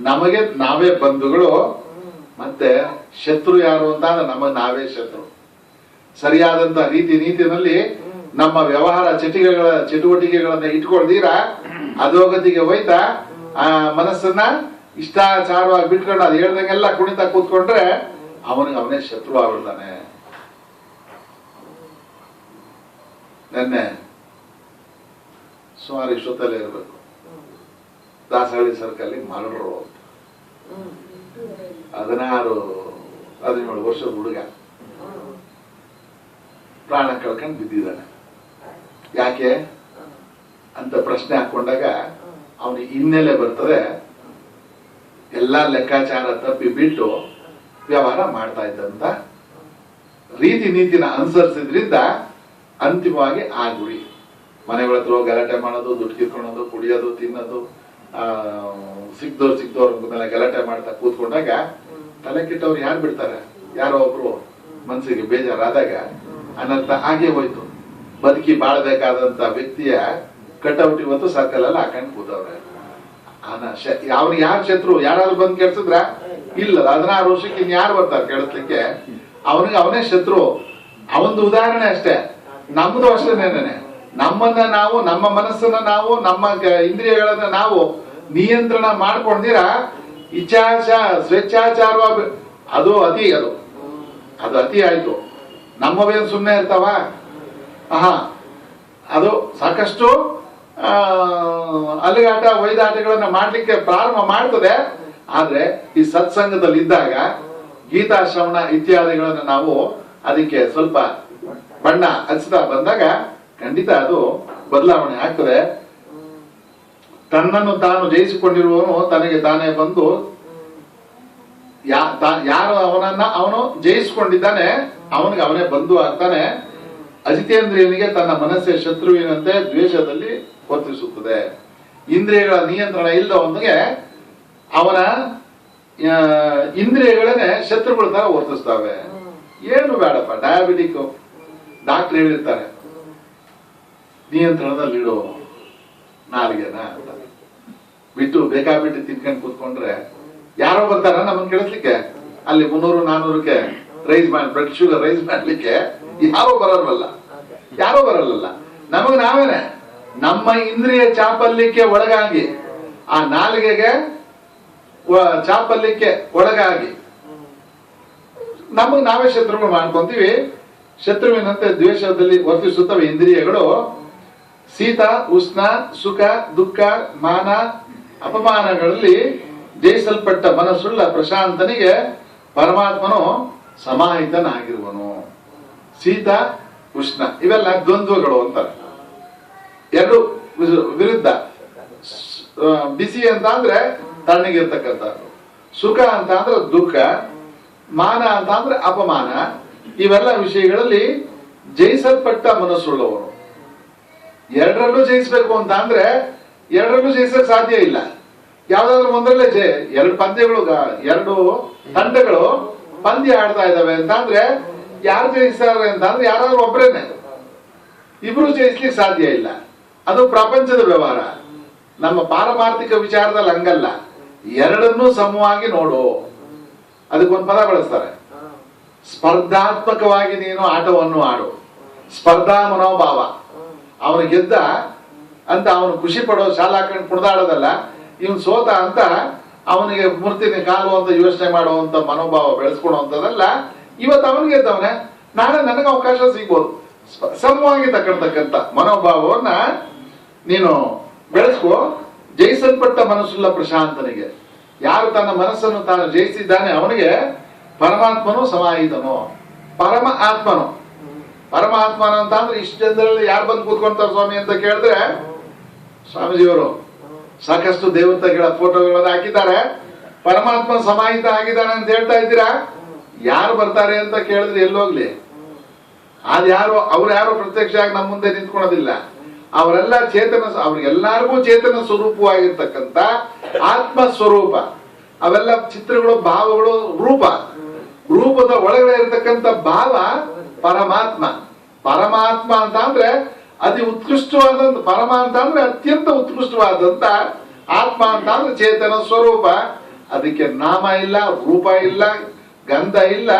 ನಮಗೆ ನಾವೇ ಬಂಧುಗಳು. ಮತ್ತೆ ಶತ್ರು ಯಾರು ಅಂತ ಅಂದ್ರೆ ನಮಗೆ ನಾವೇ ಶತ್ರು. ಸರಿಯಾದಂತ ನೀತಿನಲ್ಲಿ ನಮ್ಮ ವ್ಯವಹಾರ ಚಟುವಟಿಕೆಗಳನ್ನ ಇಟ್ಕೊಳ್ದೀರ ಅಧೋಗತಿಗೆ ಹೋಯ್ತಾ ಆ ಮನಸ್ಸನ್ನ ಇಷ್ಟಾಚಾರವಾಗಿ ಬಿಟ್ಕೊಂಡು ಅದು ಹೇಳ್ದಂಗೆಲ್ಲ ಕುಣಿತಾ ಕೂತ್ಕೊಂಡ್ರೆ ಅವನೇ ಶತ್ರು ಆಗ್ಬಿಡ್ತಾನೆ. ನೆನ್ನೆ ಸುಮಾರು ಇಷ್ಟೊತ್ತಲ್ಲೇ ಇರ್ಬೇಕು, ದಾಸಹಳ್ಳಿ ಸರ್ಕಲ್ಲಿ ಮರಳರು ಅಂತ 16-17 ವರ್ಷದ ಹುಡುಗ ಪ್ರಾಣ ಕಳ್ಕೊಂಡು ಬಿದ್ದಿದ್ದಾನೆ. ಯಾಕೆ ಅಂತ ಪ್ರಶ್ನೆ ಹಾಕೊಂಡಾಗ ಅವನಿಗೆ ಹಿನ್ನೆಲೆ ಬರ್ತದೆ. ಎಲ್ಲಾ ಲೆಕ್ಕಾಚಾರ ತಪ್ಪಿ ಬಿಟ್ಟು ವ್ಯವಹಾರ ಮಾಡ್ತಾ ಇದ್ದಂತ ನೀತಿನ ಅನುಸರಿಸಿದ್ರಿಂದ ಅಂತಿಮವಾಗಿ ಆ ಗುರಿ. ಮನೆಗಳ ಹತ್ರ ಗಲಾಟೆ ಮಾಡೋದು, ದುಡ್ಡು ಕಿತ್ಕೊಳ್ಳೋದು, ಕುಡಿಯೋದು, ತಿನ್ನೋದು, ಸಿಕ್ದವ್ರ ಮೇಲೆ ಗಲಾಟೆ ಮಾಡ್ತಾ ಕೂತ್ಕೊಂಡಾಗ ತಲೆ ಕೆಟ್ಟವ್ರು ಯಾರು ಬಿಡ್ತಾರೆ? ಯಾರೋ ಒಬ್ರು ಮನ್ಸಿಗೆ ಬೇಜಾರಾದಾಗ ಅನಂತ ಹಾಗೆ ಹೋಯ್ತು. ಬದುಕಿ ಬಾಳ್ಬೇಕಾದಂತ ವ್ಯಕ್ತಿಯ ಕಟೌಟ್ ಇವತ್ತು ಸರ್ಕಲ್ ಅಲ್ಲಿ ಹಾಕೊಂಡು ಕೂತವ್ರೆ. ಅವ್ರಿಗೆ ಯಾರು ಶತ್ರು? ಯಾರಾದ್ರು ಬಂದು ಕೆಡ್ಸಿದ್ರ? ಇಲ್ಲ. 16 ವರ್ಷಕ್ಕೆ ಇನ್ಯಾರು ಬರ್ತಾರೆ ಕೆಡಿಸ್ಲಿಕ್ಕೆ? ಅವನೇ ಶತ್ರು. ಅವನದು ಉದಾಹರಣೆ ಅಷ್ಟೇ. ನಮ್ದು ಅಷ್ಟೇನೇನೆ. ನಮ್ಮನ್ನ ನಾವು, ನಮ್ಮ ಮನಸ್ಸನ್ನ ನಾವು, ನಮ್ಮ ಇಂದ್ರಿಯಗಳನ್ನ ನಾವು ನಿಯಂತ್ರಣ ಮಾಡ್ಕೊಂಡಿರ ಸ್ವೇಚ್ಛಾಚಾರವಾಗಿ ಅದು ಅತಿ ಆಯ್ತು. ನಮ್ಮವೇನು ಸುಮ್ಮನೆ ಇರ್ತಾವ? ಅದು ಸಾಕಷ್ಟು ಅಲ್ಲಿಗಾಟ ವೈದಾಟಗಳನ್ನ ಮಾಡ್ಲಿಕ್ಕೆ ಪ್ರಾರಂಭ ಮಾಡ್ತದೆ. ಆದ್ರೆ ಈ ಸತ್ಸಂಗದಲ್ಲಿ ಇದ್ದಾಗ ಗೀತಾ ಶ್ರವಣ ಇತ್ಯಾದಿಗಳನ್ನ ನಾವು ಅದಕ್ಕೆ ಸ್ವಲ್ಪ ಬಣ್ಣ ಹಚ್ಚುತ್ತಾ ಬಂದಾಗ ಖಂಡಿತ ಅದು ಬದಲಾವಣೆ ಆಗ್ತದೆ. ತನ್ನನ್ನು ತಾನು ಜಯಿಸಿಕೊಂಡಿರುವವನು ತನಗೆ ತಾನೇ ಬಂದು ಯಾರು ಅವನು ಜಯಿಸಿಕೊಂಡಿದ್ದಾನೆ ಅವನಿಗೆ ಅವನೇ ಬಂಧು ಆಗ್ತಾನೆ. ಅಜಿತೇಂದ್ರಿಯನಿಗೆ ತನ್ನ ಮನಸ್ಸೇ ಶತ್ರುವಿನಂತೆ ದ್ವೇಷದಲ್ಲಿ ವರ್ತಿಸುತ್ತದೆ. ಇಂದ್ರಿಯಗಳ ನಿಯಂತ್ರಣ ಇಲ್ಲದವನಿಗೆ ಅವನ ಇಂದ್ರಿಯಗಳನ್ನೇ ಶತ್ರುಗಳ ತರ ವರ್ತಿಸ್ತವೆ. ಏನು ಬೇಡಪ್ಪ, ಡಯಾಬಿಟಿಕ್ ಡಾಕ್ಟರ್ ಹೇಳಿರ್ತಾರೆ ನಿಯಂತ್ರಣದಲ್ಲಿಡು ನಾಲಿಗೆನ ಅಂತ. ಬಿಟ್ಟು ಬೇಕಾಬಿಟ್ಟು ತಿನ್ಕೊಂಡು ಕೂತ್ಕೊಂಡ್ರೆ ಯಾರೋ ಬರ್ತಾರ ನಮ್ಮನ್ನ ಕೆಡಿಸ್ಲಿಕ್ಕೆ? ಅಲ್ಲಿ 300-400ಕ್ಕೆ ರೈಸ್ ಮಾಡಿ ಬ್ಲಡ್ ಶುಗರ್ ರೈಸ್ ಮಾಡ್ಲಿಕ್ಕೆ ಯಾರೋ ಬರಲ್ಲ. ನಮಗ್ ನಾವೇನೆ ನಮ್ಮ ಇಂದ್ರಿಯ ಚಾಪಲ್ಯಕ್ಕೆ ಒಳಗಾಗಿ, ಆ ನಾಲಿಗೆಗೆ ಚಾಪಲ್ಯಕ್ಕೆ ಒಳಗಾಗಿ ನಮಗ್ ನಾವೇ ಶತ್ರುಗಳು ಮಾಡ್ಕೊಂತೀವಿ. ಶತ್ರುವಿನಂತೆ ದ್ವೇಷದಲ್ಲಿ ವರ್ತಿಸುತ್ತವೆ ಇಂದ್ರಿಯಗಳು. ಶೀತ ಉಷ್ಣ ಸುಖ ದುಃಖ ಮಾನ ಅಪಮಾನಗಳಲ್ಲಿ ಜಯಿಸಲ್ಪಟ್ಟ ಮನಸ್ಸುಳ್ಳ ಪ್ರಶಾಂತನಿಗೆ ಪರಮಾತ್ಮನು ಸಮಾಹಿತನಾಗಿರುವನು. ಶೀತ ಉಷ್ಣ ಇವೆಲ್ಲ ದ್ವಂದ್ವಗಳು ಅಂತಾರೆ, ಎರಡು ವಿರುದ್ಧ. ಬಿಸಿ ಅಂತ ಅಂದ್ರೆ ತಣ್ಣಗಿರ್ತಕ್ಕಂಥದ್ದು, ಸುಖ ಅಂತ ಅಂದ್ರೆ ದುಃಖ, ಮಾನ ಅಂತ ಅಂದ್ರೆ ಅಪಮಾನ. ಇವೆಲ್ಲ ವಿಷಯಗಳಲ್ಲಿ ಜಯಿಸಲ್ಪಟ್ಟ ಮನಸ್ಸುಳ್ಳವರು. ಎರಡರಲ್ಲೂ ಜಯಿಸ್ಬೇಕು ಅಂತ ಅಂದ್ರೆ ಎರಡರಲ್ಲೂ ಜಯಿಸಕ್ ಸಾಧ್ಯ ಇಲ್ಲ. ಯಾವ್ದಾದ್ರು ಒಂದರಲ್ಲೇ ಎರಡು ಪಂದ್ಯಗಳು, ಎರಡು ತಂಡಗಳು ಪಂದ್ಯ ಆಡ್ತಾ ಇದಾವೆ ಅಂತ ಅಂದ್ರೆ ಯಾರು ಜಯಿಸ್ತಾರೆ ಅಂತ ಅಂದ್ರೆ ಯಾರಾದ್ರೂ ಒಬ್ಬರೇನೆ, ಇಬ್ರು ಜಯಿಸ್ಲಿಕ್ಕೆ ಸಾಧ್ಯ ಇಲ್ಲ. ಅದು ಪ್ರಪಂಚದ ವ್ಯವಹಾರ. ನಮ್ಮ ಪಾರಮಾರ್ಥಿಕ ವಿಚಾರದಲ್ಲಿ ಹಂಗಲ್ಲ, ಎರಡನ್ನೂ ಸಮವಾಗಿ ನೋಡು. ಅದಕ್ಕೊಂದು ಪದ ಬಳಸ್ತಾರೆ, ಸ್ಪರ್ಧಾತ್ಮಕವಾಗಿ ನೀನು ಆಟವನ್ನು ಆಡು. ಸ್ಪರ್ಧಾ ಮನೋಭಾವ. ಅವನು ಗೆದ್ದ ಅಂತ ಅವನು ಖುಷಿ ಪಡೋ, ಶಾಲಾ ಹಾಕೊಂಡು ಕುಣಿದಾಡೋದಲ್ಲ. ಇವನ್ ಸೋತ ಅಂತ ಅವನಿಗೆ ಮೂರ್ತಿನ ಕಾಲು ಅಂತ ಯೋಚನೆ ಮಾಡುವಂತ ಮನೋಭಾವ ಬೆಳೆಸ್ಕೊಡುವಂತದಲ್ಲ. ಇವತ್ತು ಅವನಿಗೆ ಗೆದ್ದವನೇ, ನಾಳೆ ನನಗೆ ಅವಕಾಶ ಸಿಗ್ಬೋದು. ಸಮವಾಗಿ ತಕ್ಕಂತಕ್ಕಂಥ ಮನೋಭಾವವನ್ನ ನೀನು ಬೆಳೆಸ್ಕೋ. ಜಯಿಸಲ್ಪಟ್ಟ ಮನಸ್ಸುಳ್ಳ ಪ್ರಶಾಂತನಿಗೆ, ಯಾರು ತನ್ನ ಮನಸ್ಸನ್ನು ತಾನು ಜಯಿಸಿದ್ದಾನೆ ಅವನಿಗೆ ಪರಮಾತ್ಮನು ಸಮಾಹಿತನು. ಪರಮ ಆತ್ಮನು, ಪರಮಾತ್ಮನ ಅಂತ ಅಂದ್ರೆ ಇಷ್ಟು ಜನರಲ್ಲಿ ಯಾರು ಬಂದು ಕೂತ್ಕೊಂತಾರೆ ಸ್ವಾಮಿ ಅಂತ ಕೇಳಿದ್ರೆ, ಸ್ವಾಮೀಜಿಯವರು ಸಾಕಷ್ಟು ದೇವತೆಗಳ ಫೋಟೋಗಳನ್ನು ಹಾಕಿದ್ದಾರೆ, ಪರಮಾತ್ಮ ಸಮಾಹಿತ ಆಗಿದ್ದಾನೆ ಅಂತ ಹೇಳ್ತಾ ಇದ್ದೀರಾ. ಯಾರು ಬರ್ತಾರೆ ಅಂತ ಕೇಳಿದ್ರೆ ಎಲ್ಲೋಗ್ಲಿ, ಅದ್ಯಾರು ಅವ್ರು ಯಾರು ಪ್ರತ್ಯಕ್ಷ ಆಗಿ ನಮ್ಮ ಮುಂದೆ ನಿಂತ್ಕೊಳೋದಿಲ್ಲ. ಅವರೆಲ್ಲ ಚೇತನ, ಅವ್ರಿಗೆಲ್ಲರಿಗೂ ಚೇತನ ಸ್ವರೂಪವಾಗಿರ್ತಕ್ಕಂಥ ಆತ್ಮ ಸ್ವರೂಪ. ಅವೆಲ್ಲ ಚಿತ್ರಗಳು, ಭಾವಗಳು, ರೂಪ. ರೂಪದ ಒಳಗಡೆ ಇರತಕ್ಕಂಥ ಭಾವ ಪರಮಾತ್ಮ. ಪರಮಾತ್ಮ ಅಂತ ಅಂದ್ರೆ ಅತಿ ಉತ್ಕೃಷ್ಟವಾದಂತ, ಪರಮ ಅಂತ ಅಂದ್ರೆ ಅತ್ಯಂತ ಉತ್ಕೃಷ್ಟವಾದಂತ, ಆತ್ಮ ಅಂತ ಅಂದ್ರೆ ಚೇತನ ಸ್ವರೂಪ. ಅದಕ್ಕೆ ನಾಮ ಇಲ್ಲ, ರೂಪ ಇಲ್ಲ, ಗಂಧ ಇಲ್ಲ,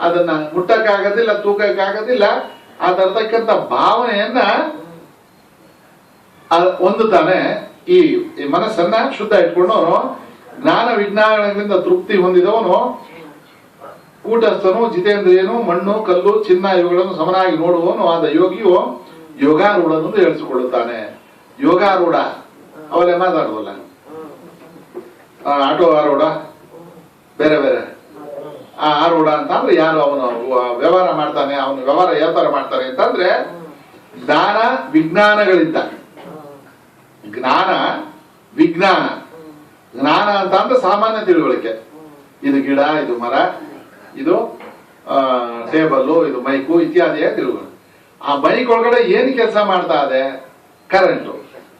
ಅದನ್ನ ಮುಟ್ಟಕ್ಕಾಗೋದಿಲ್ಲ, ತೂಕಕ್ಕಾಗೋದಿಲ್ಲ. ಅದರತಕ್ಕಂಥ ಭಾವನೆಯನ್ನ ಹೊಂದುತ್ತಾನೆ. ಈ ಮನಸ್ಸನ್ನ ಶುದ್ಧ ಇಟ್ಕೊಂಡವನು, ಜ್ಞಾನ ವಿಜ್ಞಾನಗಳಿಂದ ತೃಪ್ತಿ ಹೊಂದಿದವನು, ಕೂಟಸ್ಥನು, ಜಿತೇಂದ್ರಿಯನು, ಮಣ್ಣು ಕಲ್ಲು ಚಿನ್ನ ಇವುಗಳನ್ನು ಸಮನಾಗಿ ನೋಡುವವನು ಆದ ಯೋಗಿಯು ಯೋಗಾರೂಢನೆಂದು ಹೇಳಿಸಿಕೊಳ್ಳುತ್ತಾನೆ. ಯೋಗಾರೂಢ ಅವರೇ ಮಾತಾಡುವಲ್ಲ, ಆಟೋ ಆರೂಢ ಬೇರೆ ಬೇರೆ. ಆ ಆರೂಢ ಅಂತ ಅಂದ್ರೆ ಯಾರು ಅವನು ವ್ಯವಹಾರ ಮಾಡ್ತಾನೆ, ಅವನು ವ್ಯವಹಾರ ಯಾವ ತರ ಮಾಡ್ತಾನೆ ಅಂತಂದ್ರೆ ಜ್ಞಾನ ವಿಜ್ಞಾನಗಳಿಂದ. ಜ್ಞಾನ ವಿಜ್ಞಾನ. ಜ್ಞಾನ ಅಂತ ಅಂದ್ರೆ ಸಾಮಾನ್ಯ ತಿಳುವಳಿಕೆ. ಇದು ಗಿಡ, ಇದು ಮರ, ಇದು ಟೇಬಲ್ಲು, ಇದು ಮೈಕು ಇತ್ಯಾದಿಯ ತಿಳುವಳಿಕೆ. ಆ ಮೈಕ್ ಒಳಗಡೆ ಏನು ಕೆಲಸ ಮಾಡ್ತಾ ಇದೆ? ಕರೆಂಟು.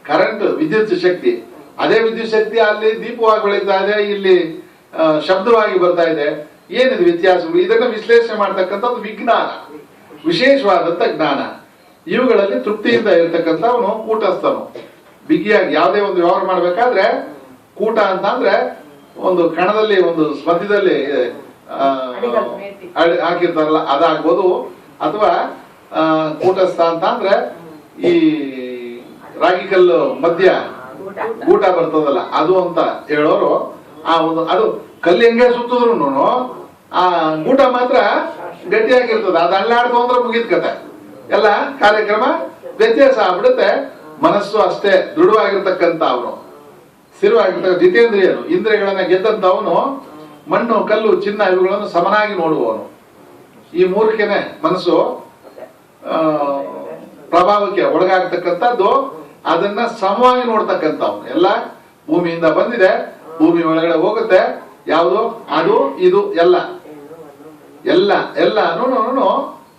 ಕರೆಂಟ್ ವಿದ್ಯುತ್ ಶಕ್ತಿ. ಅದೇ ವಿದ್ಯುತ್ ಶಕ್ತಿ ಅಲ್ಲಿ ದೀಪವಾಗಿ ಬೆಳೀತಾ ಇದೆ, ಇಲ್ಲಿ ಶಬ್ದವಾಗಿ ಬರ್ತಾ ಇದೆ. ಏನಿದೆ ವ್ಯತ್ಯಾಸಗಳು? ಇದನ್ನ ವಿಶ್ಲೇಷಣೆ ಮಾಡ್ತಕ್ಕಂಥದ್ದು ವಿಜ್ಞಾನ, ವಿಶೇಷವಾದಂತ ಜ್ಞಾನ. ಇವುಗಳಲ್ಲಿ ತೃಪ್ತಿಯಿಂದ ಇರ್ತಕ್ಕಂಥ ಅವನು ಕೂಟಸ್ಥನು. ಬಿಗಿಯಾಗಿ ಯಾವುದೇ ಒಂದು ವ್ಯವಹಾರ ಮಾಡ್ಬೇಕಾದ್ರೆ, ಕೂಟ ಅಂತ ಅಂದ್ರೆ ಒಂದು ಕಣದಲ್ಲಿ, ಒಂದು ಸ್ಪರ್ಧದಲ್ಲಿ ಹಾಕಿರ್ತಾರಲ್ಲ ಅದಾಗ್ಬೋದು, ಅಥವಾ ಕೂಟಸ್ಥ ಅಂತ ಅಂದ್ರೆ ಈ ರಾಗಿ ಕಲ್ಲು ಮಧ್ಯ ಊಟ ಬರ್ತದಲ್ಲ ಅದು ಅಂತ ಹೇಳೋರು. ಆ ಒಂದು ಅದು ಕಲ್ಲು ಹೆಂಗೆ ಸುತ್ತಿದ್ರು ಆ ಊಟ ಮಾತ್ರ ಗಟ್ಟಿಯಾಗಿರ್ತದೆ. ಅದು ಅಳ್ಳಾಡ್ತು ಅಂದ್ರೆ ಮುಗಿದ ಕತೆ, ಎಲ್ಲ ಕಾರ್ಯಕ್ರಮ ವ್ಯತ್ಯಾಸ ಆಗ್ಬಿಡುತ್ತೆ. ಮನಸ್ಸು ಅಷ್ಟೇ ದೃಢವಾಗಿರ್ತಕ್ಕಂಥ ಅವನು, ಸ್ಥಿರವಾಗಿರ್ತಕ್ಕ ಜಿತೇಂದ್ರಿಯನು, ಇಂದ್ರಿಯಗಳನ್ನ ಗೆದ್ದಂತ ಅವನು ಮಣ್ಣು ಕಲ್ಲು ಚಿನ್ನ ಇವುಗಳನ್ನು ಸಮನಾಗಿ ನೋಡುವವನು. ಈ ಮೂರ್ಖೆನೆ ಮನಸ್ಸು ಪ್ರಭಾವಕ್ಕೆ ಒಳಗಾಗ್ತಕ್ಕಂಥದ್ದು, ಅದನ್ನ ಸಮವಾಗಿ ನೋಡ್ತಕ್ಕಂಥ ಅವನು. ಎಲ್ಲ ಭೂಮಿಯಿಂದ ಬಂದಿದೆ, ಭೂಮಿ ಒಳಗಡೆ ಹೋಗುತ್ತೆ. ಯಾವುದು? ಅದು ಇದು ಎಲ್ಲ ಎಲ್ಲ ಎಲ್ಲಾನು